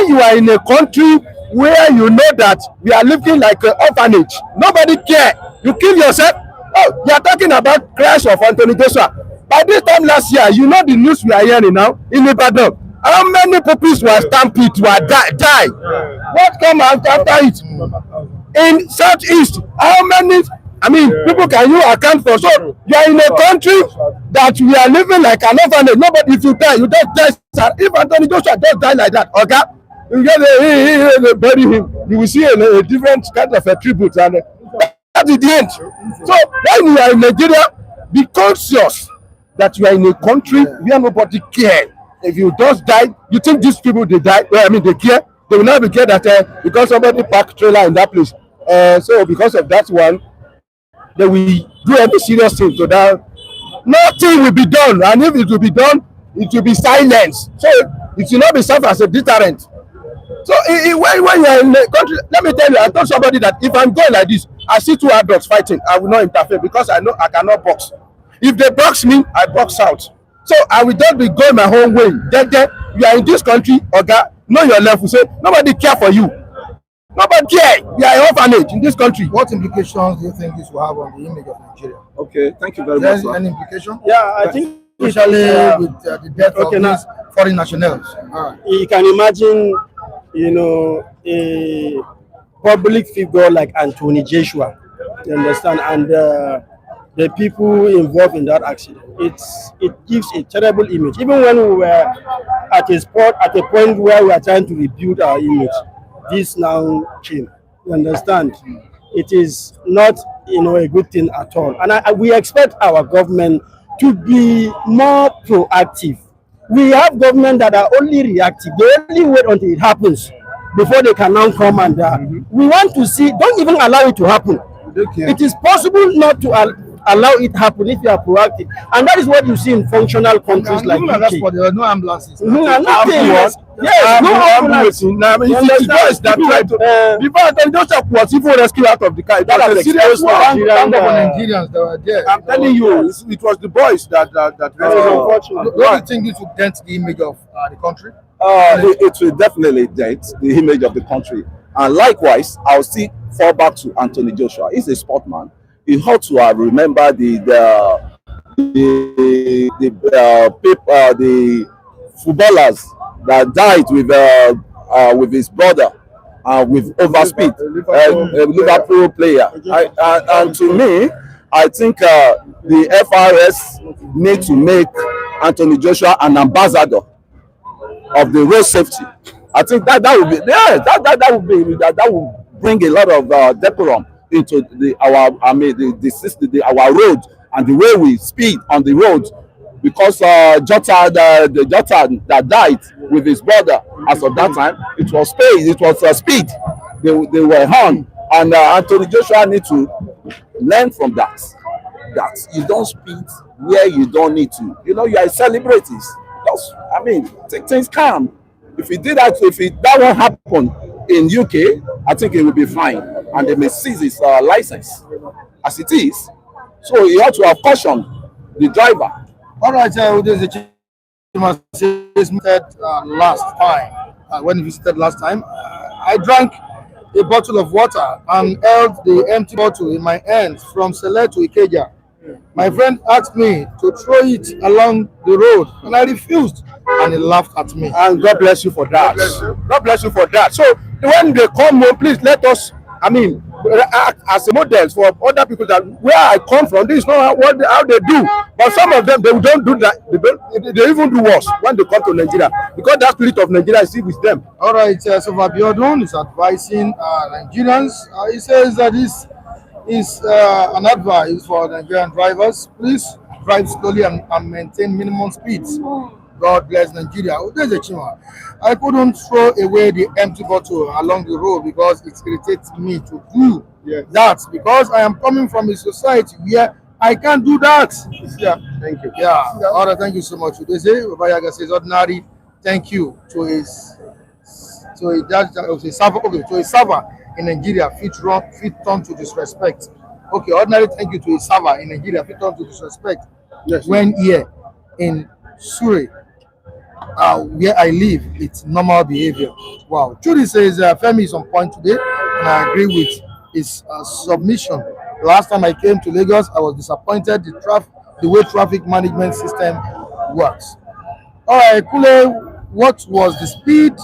you are in a country where you know that we are living like an orphanage, nobody care. You kill yourself. Oh, you are talking about crash of Anthony Joshua. By this time last year, you know the news we are hearing now in Ibadan. How many pupils were stampeded, were die? What come after it? In Southeast, how many? I mean, people can you account for? So you are in a country that we are living like an orphanage. Nobody, if you die, you just die. If Anthony Joshua just die like that, okay, you get bury him. You will see a different kind of a tribute, and that's the end. So when you are in Nigeria, be conscious that you are in a country where nobody cares. If you just die, you think these people they die? Well, I mean they care. They will not be care that because somebody parked trailer in that place. So because of that one, they will do any serious thing so that nothing will be done, and if it will be done, it will be silence. So it will not be served as a deterrent. So when you are in the country, let me tell you, I told somebody that if I'm going like this, I see two adults fighting, I will not interfere because I know I cannot box. If they box me, I box out. So I will just be going my own way. Then you are in this country, Oga, know your level. Say nobody care for you. Nobody care. You are an orphanage in this country. What implications do you think this will have on the image of Nigeria? Okay, thank you very much. Is there any implication? Yeah, I think Especially with the death of these foreign nationals. You can imagine, a public figure like Anthony Joshua, you understand, and the people involved in that accident. It gives a terrible image. Even when we were at a point where we are trying to rebuild our image, this now came. You understand? It is not, a good thing at all. And we expect our government to be more proactive. We have government that are only reactive. They only wait until it happens before they can now come and we want to see, don't even allow it to happen. It is possible not to allow it happen if you are proactive, and that is what you see in functional countries like UK. There are no ambulances. Yes, no ambulance. Before Anthony Joshua was even rescued out of the car, that was a serious one. Nigerians that were there. I'm telling you, it was the boys that Don't you think this will dent the image of the country? It will definitely dent the image of the country. And likewise, I'll still fall back to Anthony Joshua. He's a sportsman. He ought to have remembered the footballers that died with his brother with overspeed, a Liverpool player. And to me, I think the FRS need to make Anthony Joshua an ambassador of the road safety. I think that will bring a lot of decorum into our road and the way we speed on the road, because Jota that died with his brother, as of that time, it was speed they were on, and Anthony Joshua need to learn from that you don't speed where you don't need to. You are a celebrity. Take things calm. If that won't happen in UK, I think it will be fine, and they may seize his license. as it is. So he ought to have cautioned the driver. All right, this is the last time. When he visited last time, I drank a bottle of water and held the empty bottle in my hands from Sele to Ikeja. My friend asked me to throw it along the road, and I refused, and he laughed at me. And God bless you for that. God bless you for that. So when they come home, please let us, act as a model for other people that where I come from. This is not how they do. But some of them, they don't do that. They even do worse when they come to Nigeria, because that spirit of Nigeria is still with them. All right, so Fabiodun is advising Nigerians. He says that this is an advice for Nigerian drivers. Please drive slowly and maintain minimum speeds. God bless Nigeria. I couldn't throw away the empty bottle along the road because it irritates me to do that, because I am coming from a society where I can't do that. Yeah, thank you. Yeah. All right, thank you so much. They say Babayaga says ordinary thank you to a server in Nigeria fit turn to disrespect. Okay, ordinary thank you to a server in Nigeria fit turn to disrespect. Yes. When here in Surrey, where I live, it's normal behavior. Wow. Trudy says Femi is on point today, and I agree with his submission. Last time I came to Lagos, I was disappointed the way traffic management system works. All right, Kule, what was the speed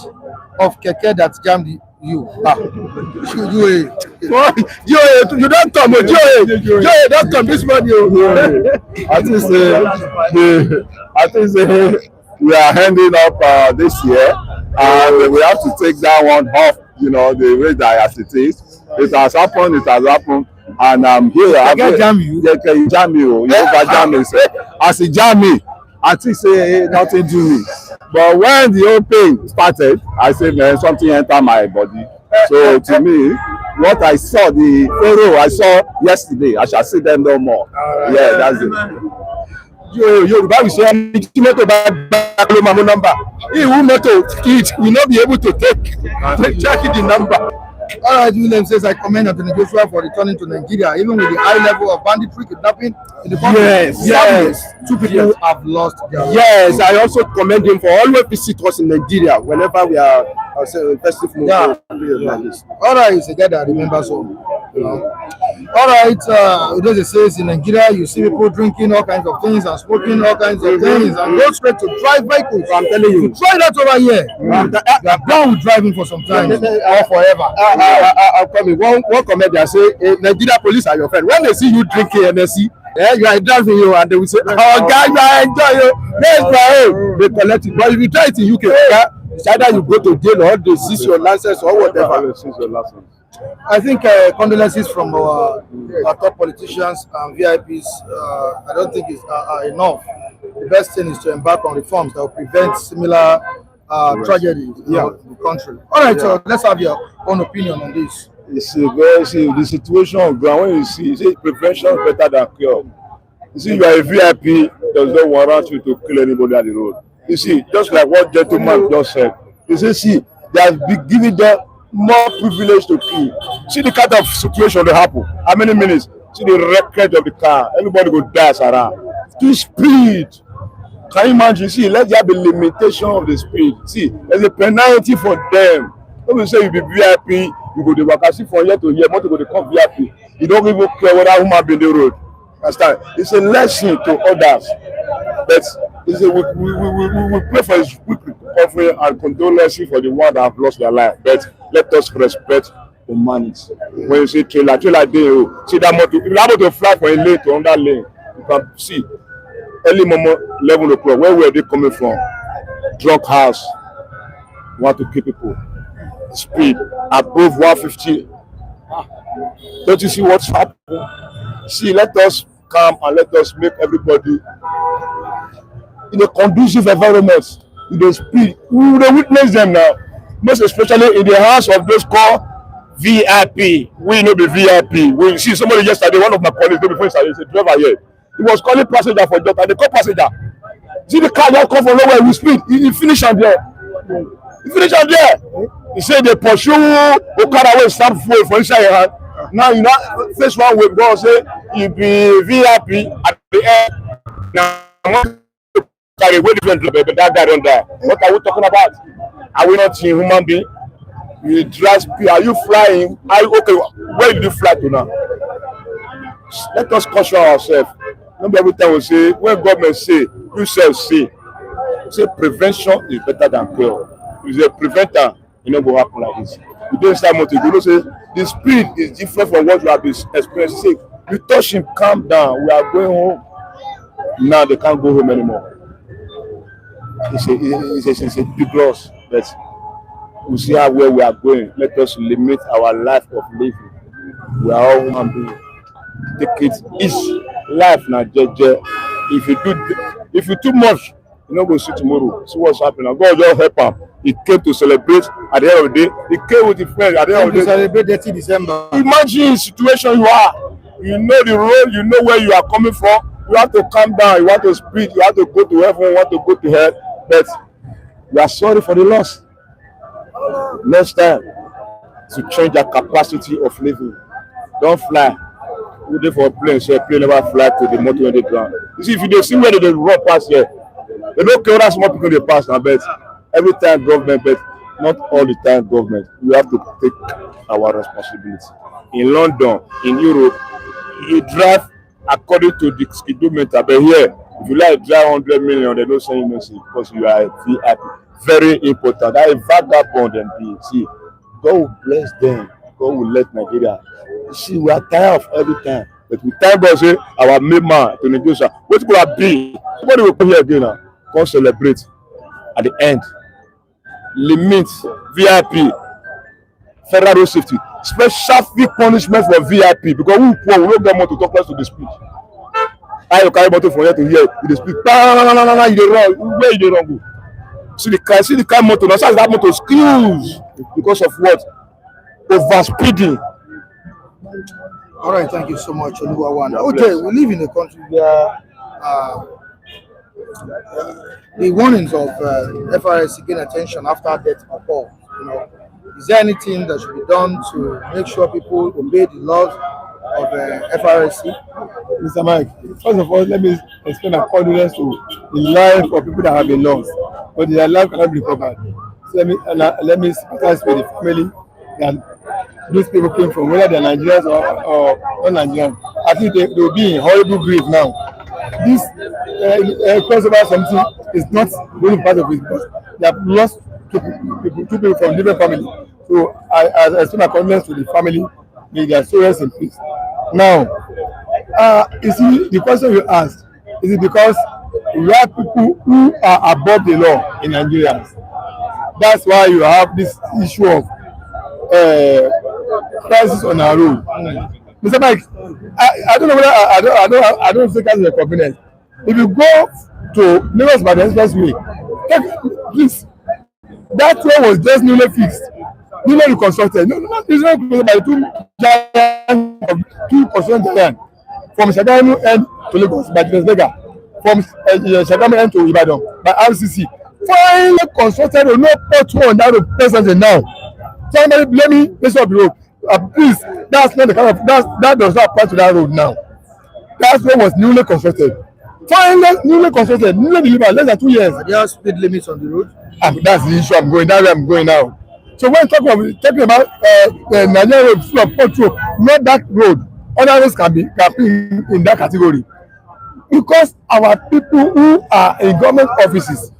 of keke that jammed you? You don't come, Joey, don't come this morning. I think we are handing up this year, and we have to take that one off. The way that as it is. It has happened. And I'm here. I can jam you. They can jam you. You can jam me. As he jam me, I think say nothing do me. But when the whole thing started, I said, man, something entered my body. So to me, what I saw, the photo I saw yesterday, I shall see them no more. Yeah, that's it. Yoruba will say, number. He who motor it will not be able to check the number. All right, William says, I commend Anthony Joshua for returning to Nigeria, even with the high level of banditry, kidnapping in the country. Yes. Two people have lost their lives. Yes, I also commend him for always visit us in Nigeria whenever we are festive mood. Yeah. All right, it's a guy that remembers all. All right, it says in Nigeria, you see people drinking all kinds of things and smoking all kinds of things and go straight to drive vehicles. I'm telling you. Try that over here. You are done with driving for some time or forever. I'll come in. One comedian say, Nigeria police are your friend. When they see you drinking NSC, you are driving you, and they will say, oh, guys, I enjoy you. Yes, bro. They collect it. But if you try it in UK, it's either you go to jail or they seize your license or whatever. I think condolences from our top politicians and VIPs, I don't think is enough. The best thing is to embark on reforms that will prevent similar tragedies in the country. All right, so let's have your own opinion on this. It's the situation on ground. When you see prevention is better than cure. You see, you are a VIP, does not warrant you to kill anybody on the road. You see, just like what gentleman just said. You see, they have been giving them more privilege to kill. See the kind of situation that happen. How many minutes? See the wreckage of the car. Everybody go die around. Too speed. Can you imagine? See, let there be limitation of the speed. See, there's a penalty for them. When we say you be VIP, you go to work. See from year to year, want to go to come VIP. You don't even care whether woman be in the road. Understand? It's a lesson to others. But we pray for his quick recovery and condolences for the ones that have lost their life. But let us respect humanity. When you say trailer day, see that motor. If you have to fly from a lane to another lane, you can see early moment 11 o'clock. Where were they coming from? Drug house. Want to kill people. Speed above 150. Don't you see what's happening? See, let us come and let us make everybody in a conducive environment. In the speed, we will witness them now. Most especially in the hands of those called VIP. We know the VIP. We see somebody yesterday, one of my colleagues, before he started, he's a driver here. He was calling passenger for job, and they call passenger. See the car just come from nowhere with speed. He finish on there. He finish on there. He said they pursue Okada wey stamp fuel for inside your hand. Now you know face one way because say you be VIP at the end. Now carry way different but that guy don't die. What are we talking about? Are we not human being? You drive speed. Are you flying? Are you okay? Where did you fly to now? Let us caution ourselves. Not every time we say when government say, you say prevention is better than cure. If you say preventer, it no go happen like this. You don't start motive. You know say the speed is different from what you have been experiencing. Say you touch him, calm down. We are going home. Now they can't go home anymore. It's a big loss, but we see how where we are going. Let us limit our life of living. We are all human beings. Take it easy. Life na jeje. If you too much, you no go see tomorrow. See what's happening. God just help him. He came to celebrate. At the end of the day, he came with his friends. At the end of the day, celebrate 30 December. Imagine the situation you are. You know the road. You know where you are coming from. You have to calm down. You want to speak. You have to go to heaven. You want to go to hell. But we are sorry for the loss. Next time, to change the capacity of living. Don't fly. We dey for a plane, say plane never fly to the motor when they ground. You see, if you dey see where they run past here, they don't care that small people they pass now, but every time government, but not all the time government. We have to take our responsibility. In London, in Europe, you drive according to the speedometer, but here, if you like drive 100 million, they don't say you no see because you are a VIP. Very important. That is vagabond and be. See, God will bless them. God will let Nigeria. See, we are tired of every time. But we thank God say our main man to negotiate. What could have been? Somebody will come here again now. Come celebrate at the end. Limit VIP, federal road safety, specific punishment for VIP because we poor, we don't get money to talk less to the speech. I you carry motor from here to here, you speak. No, you dey run. Where you dey run go? See the car motor. Now say that motor skills because of what? Over speeding. All right, thank you so much, Oluwawan. Okay, we live in a country where the warnings of FRSC gain attention after death occur. You know, is there anything that should be done to make sure people obey the laws of FRSC? Mr. Mike, first of all, let me explain our condolence to the life of people that have been lost, but their life cannot be recovered. So let me sympathize with the family that these people came from, whether they're Nigerians or not Nigerians. I think they will be in horrible grief now. This crossover something is not really part of it because they have lost two people from different families. So I extend my condolence to the family. May their soul rest in peace. Now, you see, the question you asked, is it because we have people who are above the law in Nigeria? That's why you have this issue of crisis on our road. Mr. Mike, I don't know whether I don't think that's a convenience. If you go to Lagos by the expressway, please, that road was just newly fixed, newly reconstructed. No, it's not by two construction giants from Shagamu end to Lagos by Bega, from Shagamu end to Ibadan by RCC. Finally constructed, no pothole on that road presently now. Somebody blaming this of the road. Please, that's not the kind of that does not apply to that road now. That road was newly constructed. Finally, newly constructed, newly delivered, less than 2 years. Are there speed limits on the road? That's the issue. I'm going that way. I'm going now. So when talking about Nigeria road full of pothole, not that road. Other roads can be in that category because our people who are in government offices,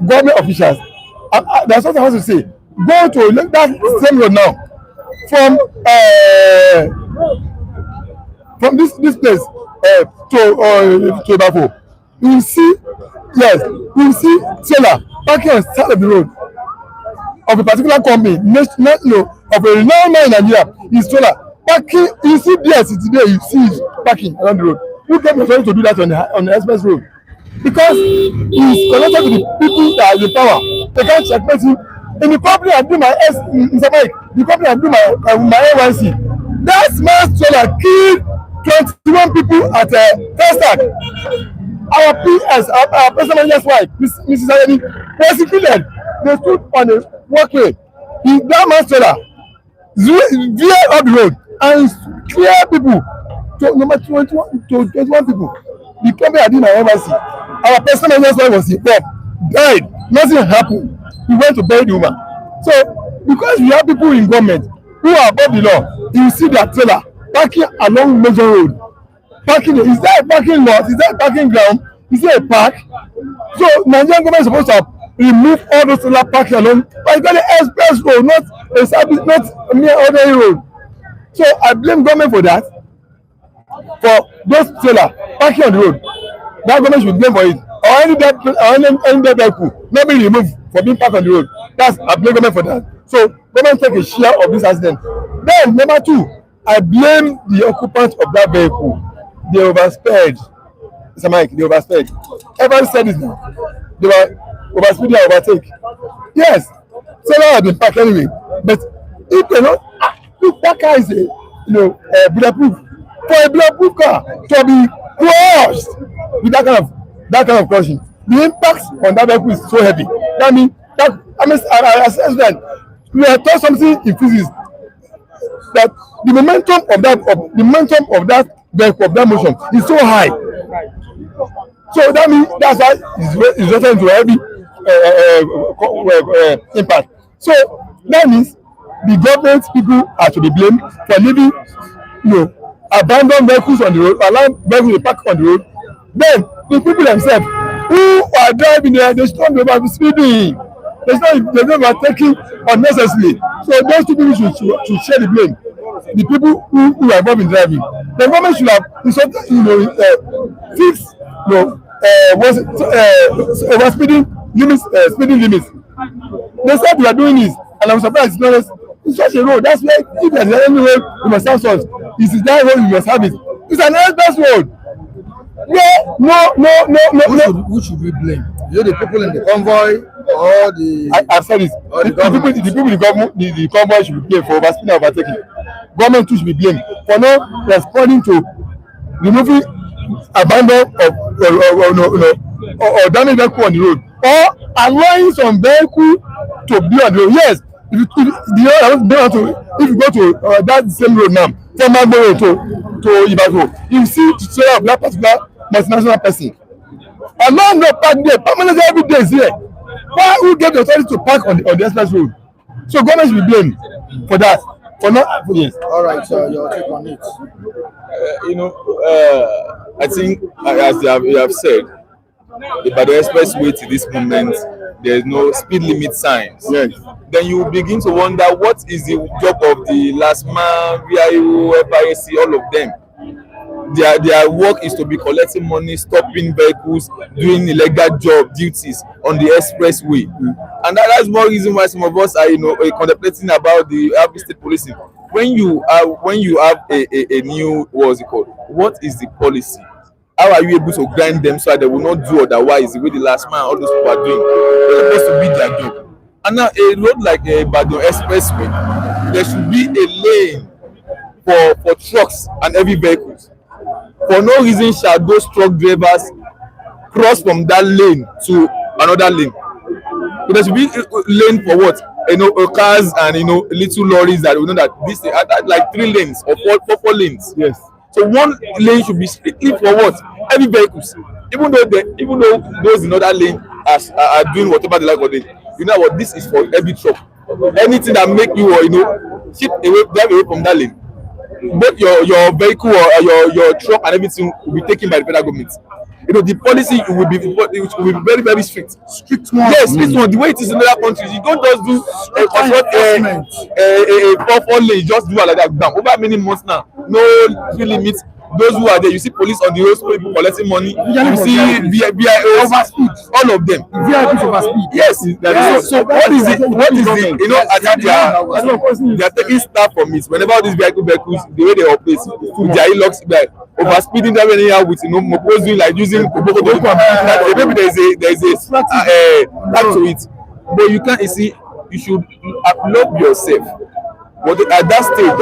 government officials, that's what I want to say. Go to that same road now from this place to Bafo. You will see, yes, you will see trailer parking on the side of the road of a particular company, of a renowned man in Nigeria. His trailer parking, you see BS today, you see parking around the road. Who gave the to do that on the express road? Because he's connected to the people that have the power. They can't checkmate him. In the company I do my Mr. Mike, the company I do my A1C, that man's trailer killed 21 people at Festac. Our PS, our personal manager's wife, Mrs. Ayeni, was killed. They stood on the walkway. That man's trailer veered up the road and clear people to number 21 to 21 people. The company I did my embassy, our personal manager was informed, died, nothing happened. We went to bury the woman. So because we have people in government who are above the law, you see their trailer parking along major road. Parking, is there a parking lot? Is there a parking ground? Is there a park? So Nigerian government is supposed to remove all those trailer parking along, particularly express road, not a service, not a mere ordinary road. So I blame government for that, for those trailer parking on the road. That government should blame for it. Or any dead vehicle not being removed for being parked on the road. That's I blame government for that. So government take a share of this accident. Then number two, I blame the occupants of that vehicle. They oversped. Mr. Mike, they oversped. Everybody said this now. They were overspeeding and overtake. Yes, trailer have been parked anyway. But if they not, look, that car is a bulletproof. For a bulletproof car to be crushed with that kind of crushing, the impact on that vehicle is so heavy. That means that I assess that we have taught something in physics that the momentum of that vehicle, of that motion is so high. So that means that's why it's resulting into heavy impact. So that means the government people are to be blamed for leaving abandoned vehicles on the road, allowing vehicles to park on the road. Then the people themselves who are driving there, they should not be speeding. They don't be taking unnecessarily. So those two people should share the blame. The people who are involved in driving. The government should have fixed overspeeding limits, speeding limits. They said we are doing this, and I'm surprised it's such a road. That's why if there's any road you must have such. It is that road you must have it. It's an express road. No. Who should we blame? Is it the people in the convoy or the? I've said this. The people in the convoy should be blamed for overspeeding and overtaking. Government too should be blamed for not responding to removing abandoned or damaged vehicle on the road, or allowing some vehicle to be on the road. Yes, if you go to that same road now, from Magbo to Ibadan, you see the trailer of that particular multinational person. Along the park there, permanently every day is here. Why who get the authority to park on the express road? So government should be blamed for that. For not, yes. All right, so your take on it. I think, as you have said, by the expressway to this moment, there is no speed limit signs. Yes. Then you begin to wonder what is the job of the last man, VIO, FIAC, all of them. Their work is to be collecting money, stopping vehicles, doing illegal duties on the expressway. And that's one reason why some of us are contemplating about the state policing. When you have a new, what's it called, what is the policy? How are you able to grind them so that they will not do otherwise the way the last man, all those people are doing? They're supposed to be their job. And now a road like Ibadan expressway, there should be a lane for trucks and heavy vehicles. For no reason shall those truck drivers cross from that lane to another lane. So there should be a lane for what? Cars and little lorries that we know that this like 3 lanes or four lanes. Yes. So one lane should be strictly for what? Heavy vehicles. Even though those in other lane are doing whatever they like for them. You know what? This is for heavy truck. Anything that make you drive away from that lane. Both your vehicle or your truck and everything will be taken by the federal government. The policy will be very, very strict. Strict one. Yes, strict one. The way it is in other countries, you don't just do a 4 lane, just do it like that. Bam. Over many months now, no speed limit. Those who are there, you see police on the road, people collecting money. You see VIOs, all of them. VIOs overspeed. Yes. So what is it? I think they are taking staff from it. Whenever all these vehicles, the way they operate, with their e-locks, like overspeeding them anyhow with moposing, like using maybe there is a part to it. But you can't. You should upload yourself. But at that stage,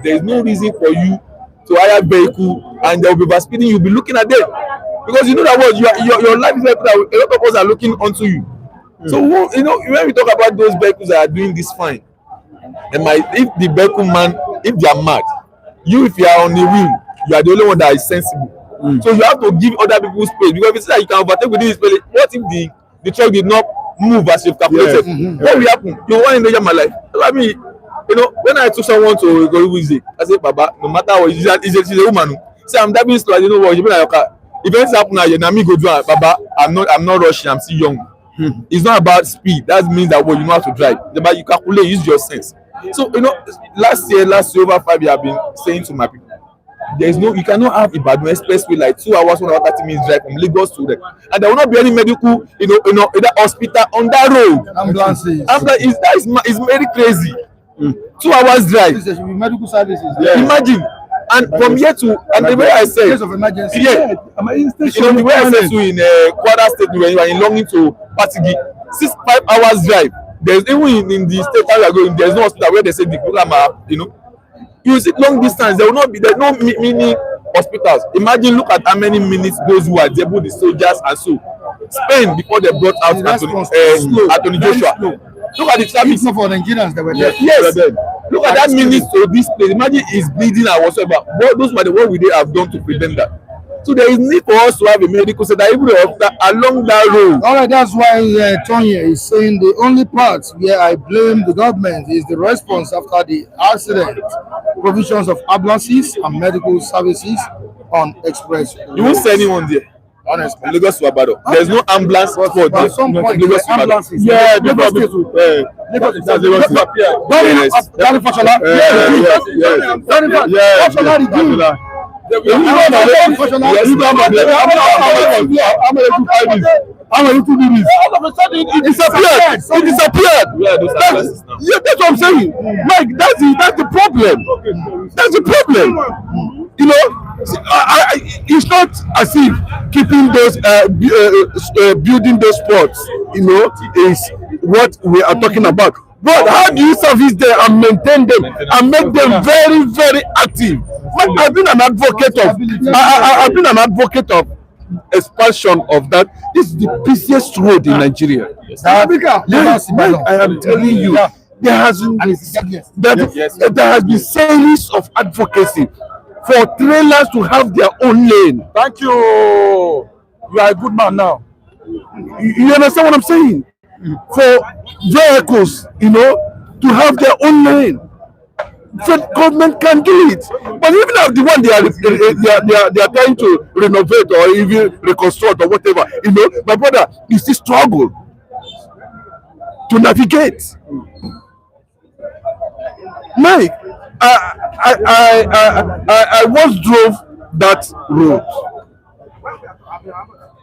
there is no reason for you to hire vehicle and they will be overspeeding. You'll be looking at them because you know that what your life is like that. A lot of us are looking onto you. So when we talk about those vehicles that are doing this fine, if the vehicle man, if they are mad, you, if you are on the wheel, you are the only one that is sensible. So you have to give other people space, because if you say that you can overtake within this space, what if the truck did not move as you've calculated? What will happen? You want to endanger my life. I mean, you know, when I took someone to Igoribuze, I said, Baba, no matter what, she's a woman. Say, I'm driving slow, you know what, you be like your car. If anything happen now, na me go do it. Baba, I'm not rushing, I'm still young. It's not about speed. That means that you know how to drive. But you calculate, use your sense. So, you know, last year over 5 years, I've been saying to my people, you cannot have Ibadan expressway like 2 hours, 1 hour, 30 minutes drive from Lagos to there. And there will not be any medical, either hospital on that road. Ambulances. It's very crazy. 2 hours drive. There should be medical services. Imagine. And from here to, and the way I said, Case of emergency. the way I said to in Kwara State, when you are in longing to Patigi, 5 hours drive. There's even in the state where we are going, there's no hospital where they say the program are, you see long distance, there's no mini hospitals. Imagine, look at how many minutes those who are able, the soldiers and so spend before they brought out Anthony Joshua. Look at the traffic. It's not for Nigerians that were there. Yes. Look at that minutes to this place. Imagine it's bleeding or whatsoever. Those were the what we have done to prevent that. So there is need for us to have a medical center even along that road. All right, that's why Tonya is saying the only part where I blame the government is the response after the accident. Provisions of ambulances and medical services on express. You won't see anyone there. Honestly, Lagos to Ibadan. There's no ambulance for there. At some point, Lagos to Ibadan. ambulances. Yeah, Lagos because that's Lagos to Ibadan. Very Fashola. How many to do this? All of a sudden, it disappeared. It disappeared. Yeah, that's what I'm saying. Mike, that's the problem. That's the problem. You know, it's not as if keeping those building those sports, is what we are talking about. But how do you service them and maintain them and make them very, very active? I've been an advocate of expansion of that. This is the busiest road in Nigeria. I am telling you, there has been series of advocacy for trailers to have their own lane. Thank you. You are a good man now. You understand what I'm saying? For vehicles, to have their own lane. So government can do it. But even if the one they are trying to renovate or even reconstruct or whatever, my brother, you still struggle to navigate. Mike, I once drove that road,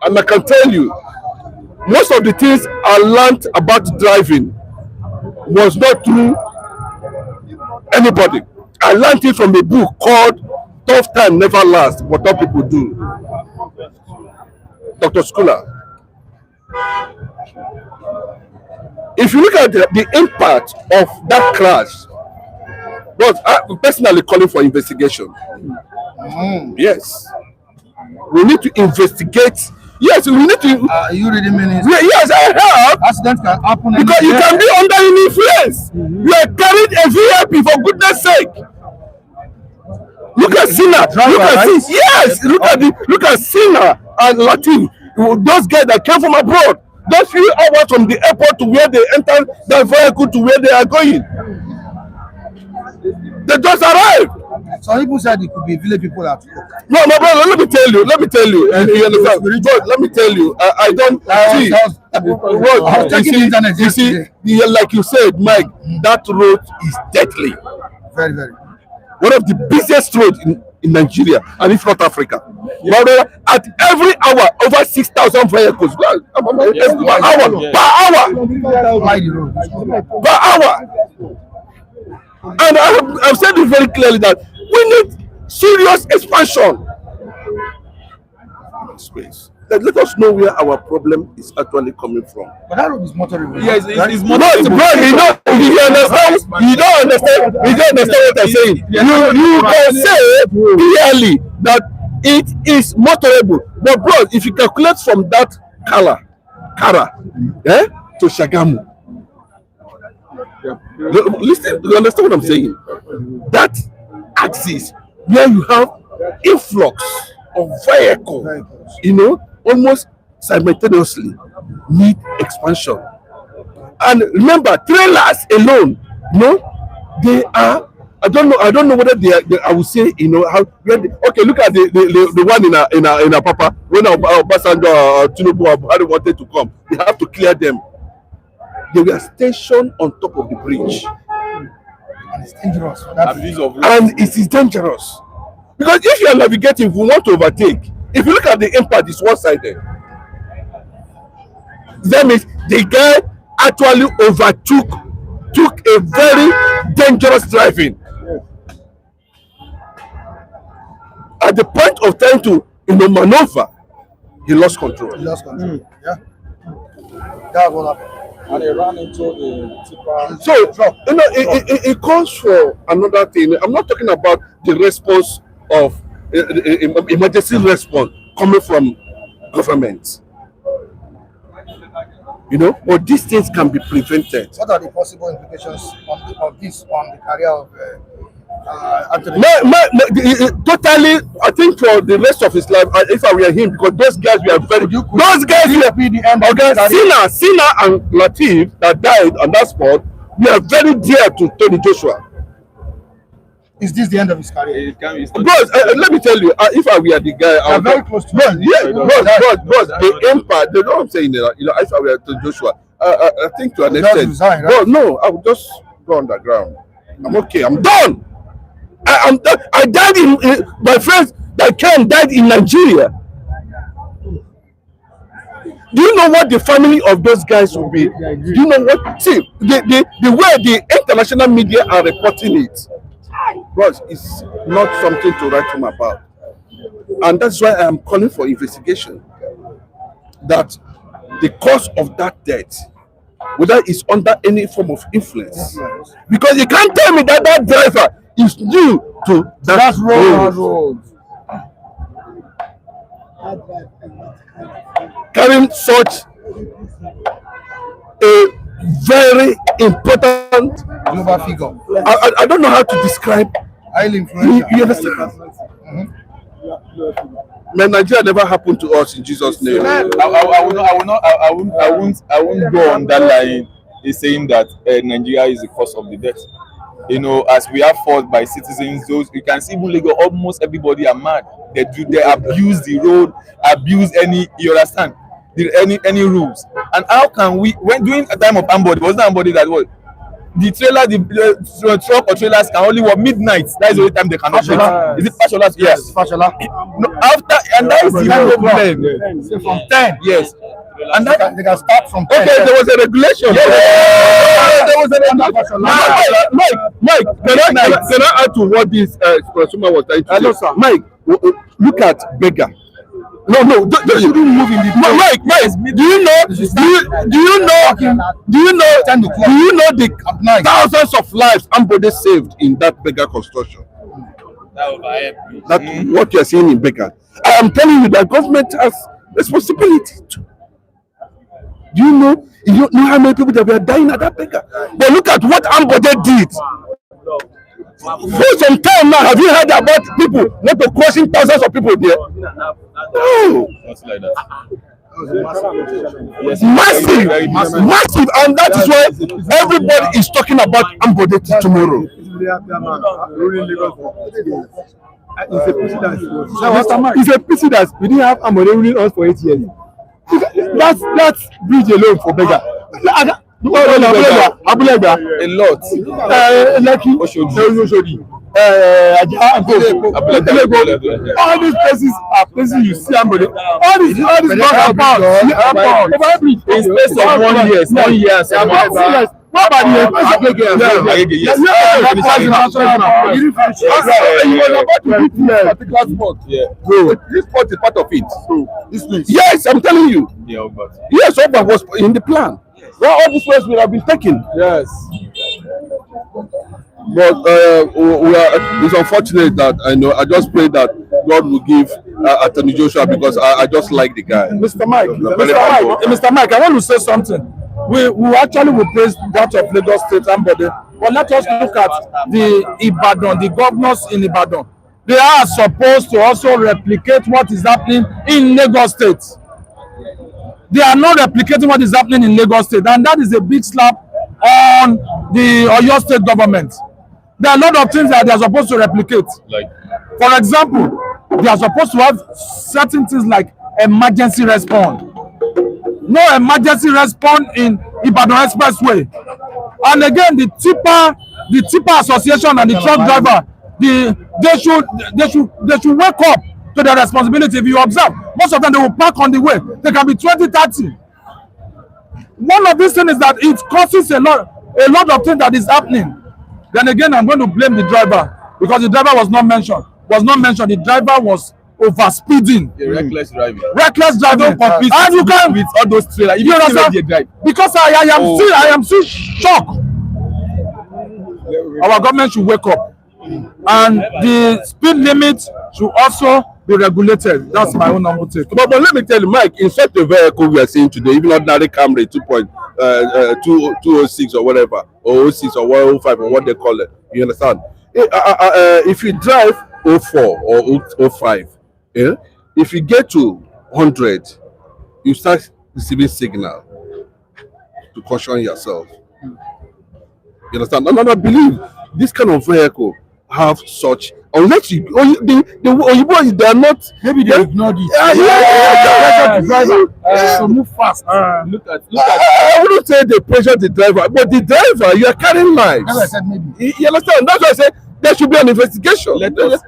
and I can tell you, most of the things I learned about driving was not through anybody. I learned it from a book called Tough Time Never Lasts, What All People Do. Dr. Schooler. If you look at the impact of that crash, but I'm personally calling for investigation. Yes. We need to investigate. Yes, we need to. Are you reading minutes? Yes, I have. Accidents can happen Because you can be under an influence. You are carrying a VIP, for goodness sake. Look at Sinner. Yes, look at Sinner and Latin. Those guys that came from abroad. Those few hours from the airport to where they enter the vehicle to where they are going. They just arrived. Some people said it could be village people at work. No, my brother, let me tell you, and you understand. But let me tell you, I don't see. I was checking the internet. You see, like you said, Mike, that road is deadly. Very, very. One of the busiest roads in Nigeria, and if not Africa. My brother, at every hour, over 6,000 vehicles. Per hour. And I've said it very clearly that we need serious expansion. Space. Let us know where our problem is actually coming from. But that road is motorable. Yes, it's motorable. You don't understand what I'm saying. You can say clearly that it is motorable. But bro, if you calculate from that Kara, to Shagamu, listen, you understand what I'm saying? That axis where you have influx of vehicles, almost simultaneously need expansion. And remember, trailers alone, they are. I don't know whether I would say, how. Okay, look at the one in a Papa when Obasanjo Tinubu wanted to come, they have to clear them. They were stationed on top of the bridge. And it's dangerous. And it is dangerous. Because if you are navigating, if you want to overtake, if you look at the impact, it's one-sided. That means the guy actually took a very dangerous driving. At the point of trying to maneuver, he lost control. Yeah. That's what happened. And he ran into the tipper. So it calls for another thing. I'm not talking about the response of emergency response coming from government. But these things can be prevented. What are the possible implications of this on the career of Anthony? Totally, I think for the rest of his life, if I were him, because those guys were very. Those guys were be the end of his career? Sina and Latif that died on that spot. We are very dear to Tony Joshua. Is this the end of his career? Bros, let me tell you, if I were the guy, I would very close to bros, the impact, they know what I'm saying, if I were to Joshua, I think to an extent, resign, right? bro, no, I would just go underground. I'm okay, I'm done. I'm done. I died my friends that came died in Nigeria. Do you know what the family of those guys will be? Do you know what? See, the way the international media are reporting it, bros, it's not something to write home about. And that's why I'm calling for investigation. That the cause of that death, whether it's under any form of influence, because you can't tell me that that driver is due to that road. Carrying such a very important Global figure. I don't know how to describe. Highly influential. You understand? Man, Nigeria never happened to us in Jesus' name. I won't go on that line. Is saying that Nigeria is the cause of the death. As we are fought by citizens, those you can see even Lagos, almost everybody are mad. They abuse the road, abuse you understand, any rules. And how can we, when during a time of ambody, wasn't ambody that was the trailer, the truck or trailers can only work midnight. That is the only time they can operate. Is it Fashola? Yes. Fashola. No, after, and that is the problem. Say from 10. Yes. And that they can start from 10. Okay, there was a regulation. Yeah. There was a regulation. Mike, can I add to what this consumer was trying to say? Hello, sir. Mike, look at beggar. No, you shouldn't move in the Mike, do you know the thousands of lives Ambode saved in that beggar construction? That's what you're seeing in beggar. I am telling you that government has responsibility too. Do you know how many people that were dying at that beggar? But look at what Ambode did. For some time now, have you heard about people not to crossing thousands of people there? No. Not like that. Massive, and that is why everybody is talking about Ambode tomorrow. It's a precedent. We didn't have Ambode ruling us for 8 years. That's bridge alone for beggar. Abulegba, A lot. Lekki, Oshodi, all these places are places you see Ambode. All these back about In space of 1 year, 1 year, 7 months. Nobody Yes. This spot is part of it. Yes, I'm telling you. Yes, Oba was in the plan. Well, all these ways will have been taken. Yes. But it's unfortunate that I just pray that God will give Anthony Joshua, because I just like the guy. Mr. Mike, I want to say something. We actually will praise that of Lagos State Ambode, but let us look at the Ibadan, the governors in Ibadan. they are supposed to also replicate what is happening in Lagos State. They are not replicating what is happening in Lagos State, and that is a big slap on the Oyo State government. There are a lot of things that they are supposed to replicate. Like, for example, they are supposed to have certain things like emergency response. No emergency response in Ibadan Expressway. And again, the tipper association and the truck driver, they should wake up to their responsibility. If you observe, most of them, they will park on the way. They can be 20, 30. One of these things is that it causes a lot of things that is happening. Then again, I'm going to blame the driver because the driver was not mentioned. The driver was over speeding. Reckless driving. Reckless driving. And you can with all those trailers. You understand? Because I am still shocked. Our government should wake up, and the speed limit should also be regulated. That's my own number take. But let me tell you, Mike, in such a vehicle we are seeing today, even ordinary Camry 206 or whatever, or 06 or 105 or what they call it, you understand? If you drive 04 or 05, yeah, if you get to 100, you start receiving signal to caution yourself. You understand? And I believe this kind of vehicle have such, unless you the they are not, maybe they ignored it. So move fast. Look at I wouldn't say they pressure the driver, but the driver, you are carrying lives. As I said, maybe. You understand? That's why I say there should be an investigation. Let us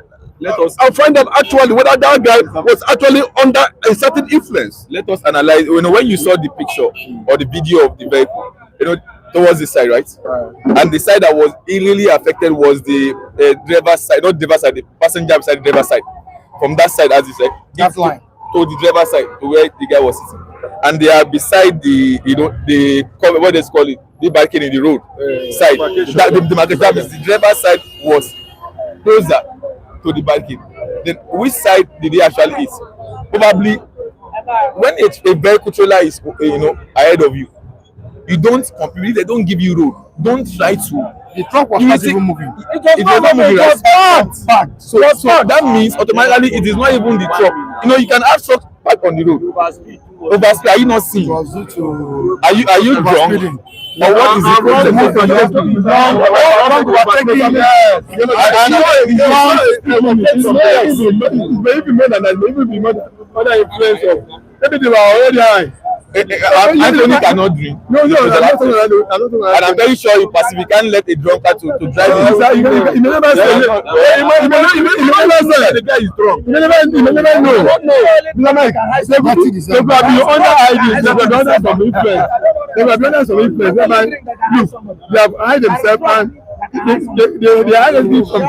I'll find out actually whether that guy was actually under a certain influence. Let us analyze. When you saw the picture or the video of the vehicle, towards the side, right? And the side that was really affected was the driver's side, not driver's side, the passenger side, the driver's side. From that side, as you said, that line to the driver's side, to where the guy was sitting, and they are beside the what they call it, the barricade in the road side. The driver's side was closer to the barricade. Then which side did he actually hit? Probably when a vehicle trailer is ahead of you, you don't compete. They don't give you road. Don't try to. The truck was not even moving. It was not moving. Right? So that means automatically it is not even the truck. You can have truck parked on the road. Overspeed. Are you not seeing? Are you drunk? Or what is the problem? Maybe more than that. Maybe be more than influence of. Maybe they were already high. Anthony cannot drink. No, I'm not. And I'm very sure you can't let a drunkard to drive. You may never say. The guy is drunk. You may never know. They will be under ID. They will be under some influence. They have hide themselves and they are hiding from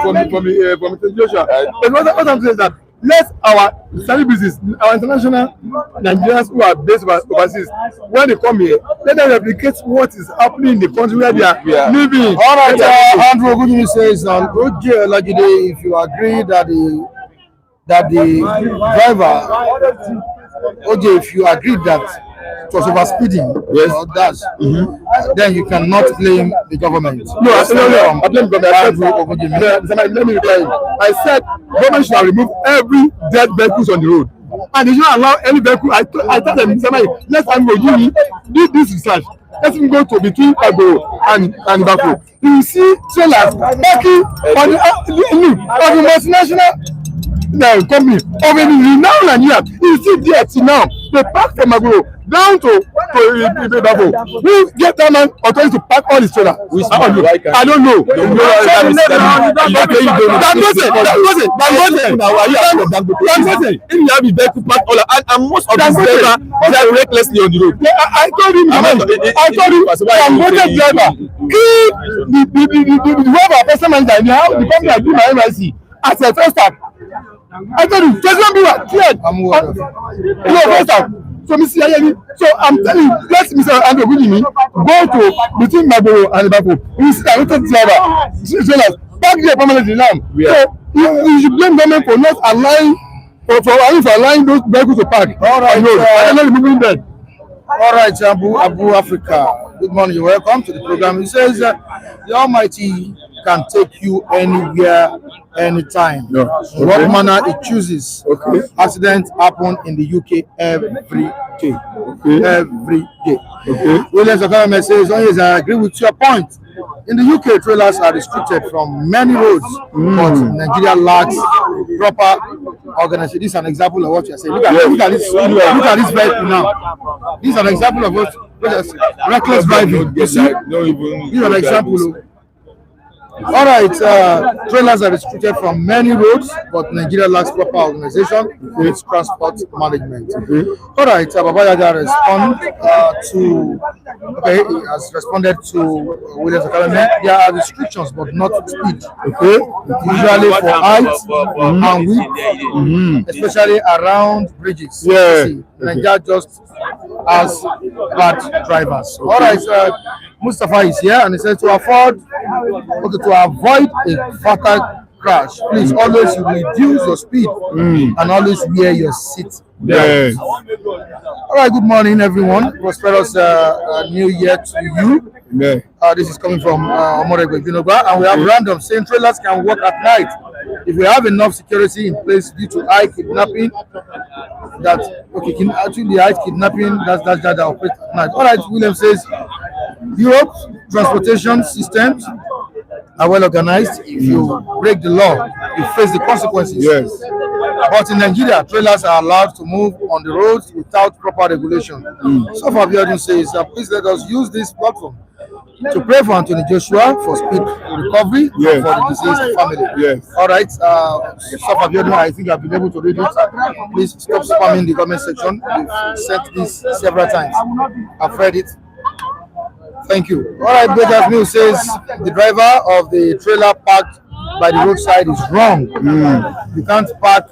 Joshua. But what I'm saying is that let our celebrities, our international Nigerians who are based overseas, when they come here, let them replicate what is happening in the country where they are living. All right, Andrew, good news says, if you agree that the driver, if you agree that it was overspeeding, yes, then you cannot blame the government. No, I blame government. Let me reply you. I said government should remove every dead vehicles on the road, and they should allow any vehicle. I told them, next time we go do this research. Let him go to between Agbo and Bako. You will see trailers parking on the multinational company of a renowned Nigeria. You see there till now. They park from Agbo down to Bako. We get that man authority to park all his trailers. I don't know. If you have a vehicle parked all and most of these drivers they are recklessly on the road. I told him, driver, if the driver person manager in the house, the company I do my NYC as a first time. I told you, just don't be cleared. First time. So I'm telling you, let Mr. Andrew William go to between Maboro and Bako. You see that driver, back there permanently now. So you should blame government for not allowing for allowing those vehicles to park. All right, and not removing them. All right, Abu Africa. Good morning. Welcome to the program. He says the Almighty can take you anywhere anytime. No. In what manner it chooses. Okay. Accidents happen in the UK every day. Okay. Every day. Okay. Williams Economy says, oh yes, I agree with your point. In the UK, trailers are restricted from many roads, but Nigeria lacks proper organization. This is an example of what you're saying. Look at this vehicle now. This is an example of what reckless driving. You see? This is an example. All right, trailers are restricted from many roads, but Nigeria lacks proper organization with transport management. All right, Baba Yaga he has responded to Williams Academy. There are restrictions, but not speed. Okay, usually for height and width, especially around bridges. Yeah. Nigeria just has bad drivers. All right, Mustafa is here, and he says to avoid a fatal crash, please always reduce your speed and always wear your seat belt. All right, good morning, everyone. Prosperous New Year to you. This is coming from Omorego Vinoba, and we have random saying trailers can work at night if we have enough security in place due to high kidnapping. Actually high kidnapping that operates at night. All right, William says Europe transportation systems are well organized. If you break the law, you face the consequences. Yes. But in Nigeria, trailers are allowed to move on the roads without proper regulation. So far, Biodun says, please let us use this platform to pray for Anthony Joshua for speed recovery and for the deceased family. Yes. All right. So far, Biodun, I think I've been able to read it. Please stop spamming the comment section. We've sent this several times. I've read it. Thank you. All right, Bejas News says the driver of the trailer parked by the roadside is wrong. You can't park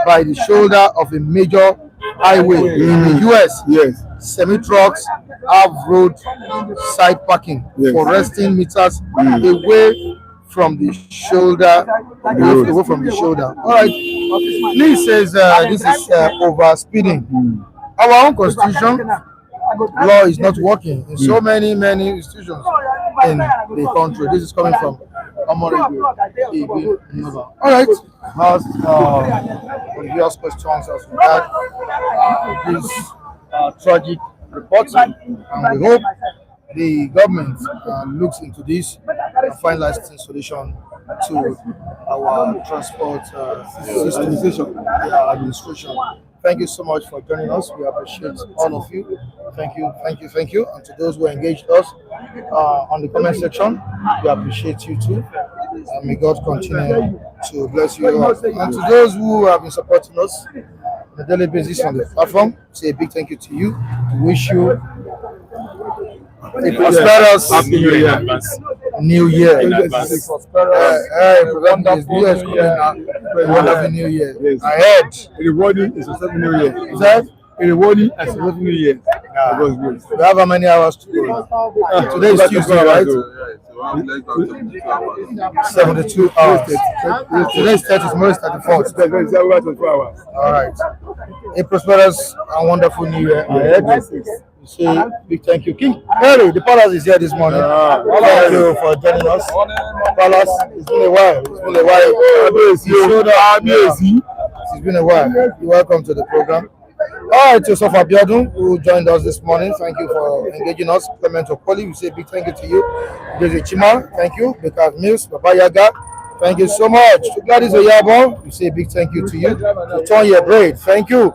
by the shoulder of a major highway in the US. Yes. Semi-trucks have road side parking for resting meters away from the shoulder. Away from the shoulder. All right. Lee says this is over speeding. Our own constitution law is not working in so many institutions in the country. This is coming from Omorego. All right, asked previous questions as regard this tragic report, and we hope the government looks into this and find lasting solution to our transport system administration. Thank you so much for joining us. We appreciate all of you. Thank you. And to those who engaged us on the comment section, we appreciate you too. And may God continue to bless you all. And to those who have been supporting us on a daily basis on the platform, say a big thank you to you. We wish you a prosperous New Year. Wonderful New Year. Yes. Ahead. A rewarding and successful New Year. Is that? A rewarding and successful New Year. We have how many hours to go? Today is Tuesday, right? 72 hours. Today is 30, tomorrow is 34. All right. A prosperous and wonderful New Year ahead. Say big thank you. King Harry, the palace is here this morning. Thank you for joining us. Palace, it's been a while. It's been a while. You're welcome to the program. All right, Joseph Abiodun, who joined us this morning. Thank you for engaging us. Clement Okoli, we say big thank you to you. Jose Chima, thank you. Because Mills, Baba Yaga, thank you so much. To Gladys Oyabo, we say big thank you to you. To Tonya Braid, thank you.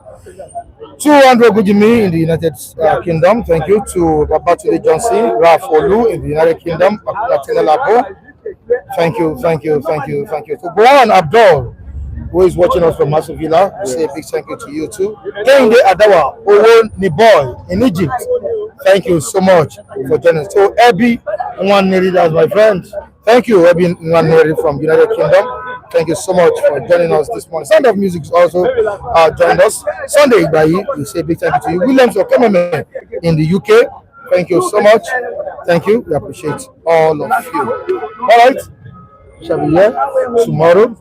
To Andrew Gujimi in the United Kingdom, thank you. To Babatunde Johnson, Ralph Olu in the United Kingdom, Latina Labo, thank you. To Bohan Abdul, who is watching us from Maso Villa, we say a big thank you to you too. Kende Adawa, Owo Niboy in Egypt, thank you so much for joining us. So Ebi Nwaneri, that's my friend. Thank you, Ebi Nwaneri from United Kingdom. Thank you so much for joining us this morning. Sound of Music also joined us. Sunday Ibayi, we say big thank you to you. Williams Okomeme in the UK, thank you so much. Thank you. We appreciate all of you. All right. Shall be here tomorrow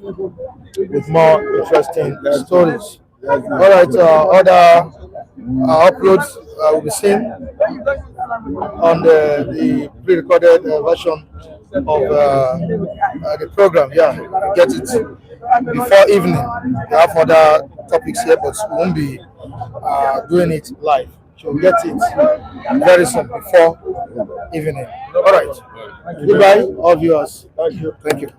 with more interesting stories. All right. Other uploads will be seen on the pre-recorded version the program. Yeah, we get it before evening. We have other topics here, but we won't be doing it live. So we get it very soon before evening. All right. Goodbye, all viewers. Thank you.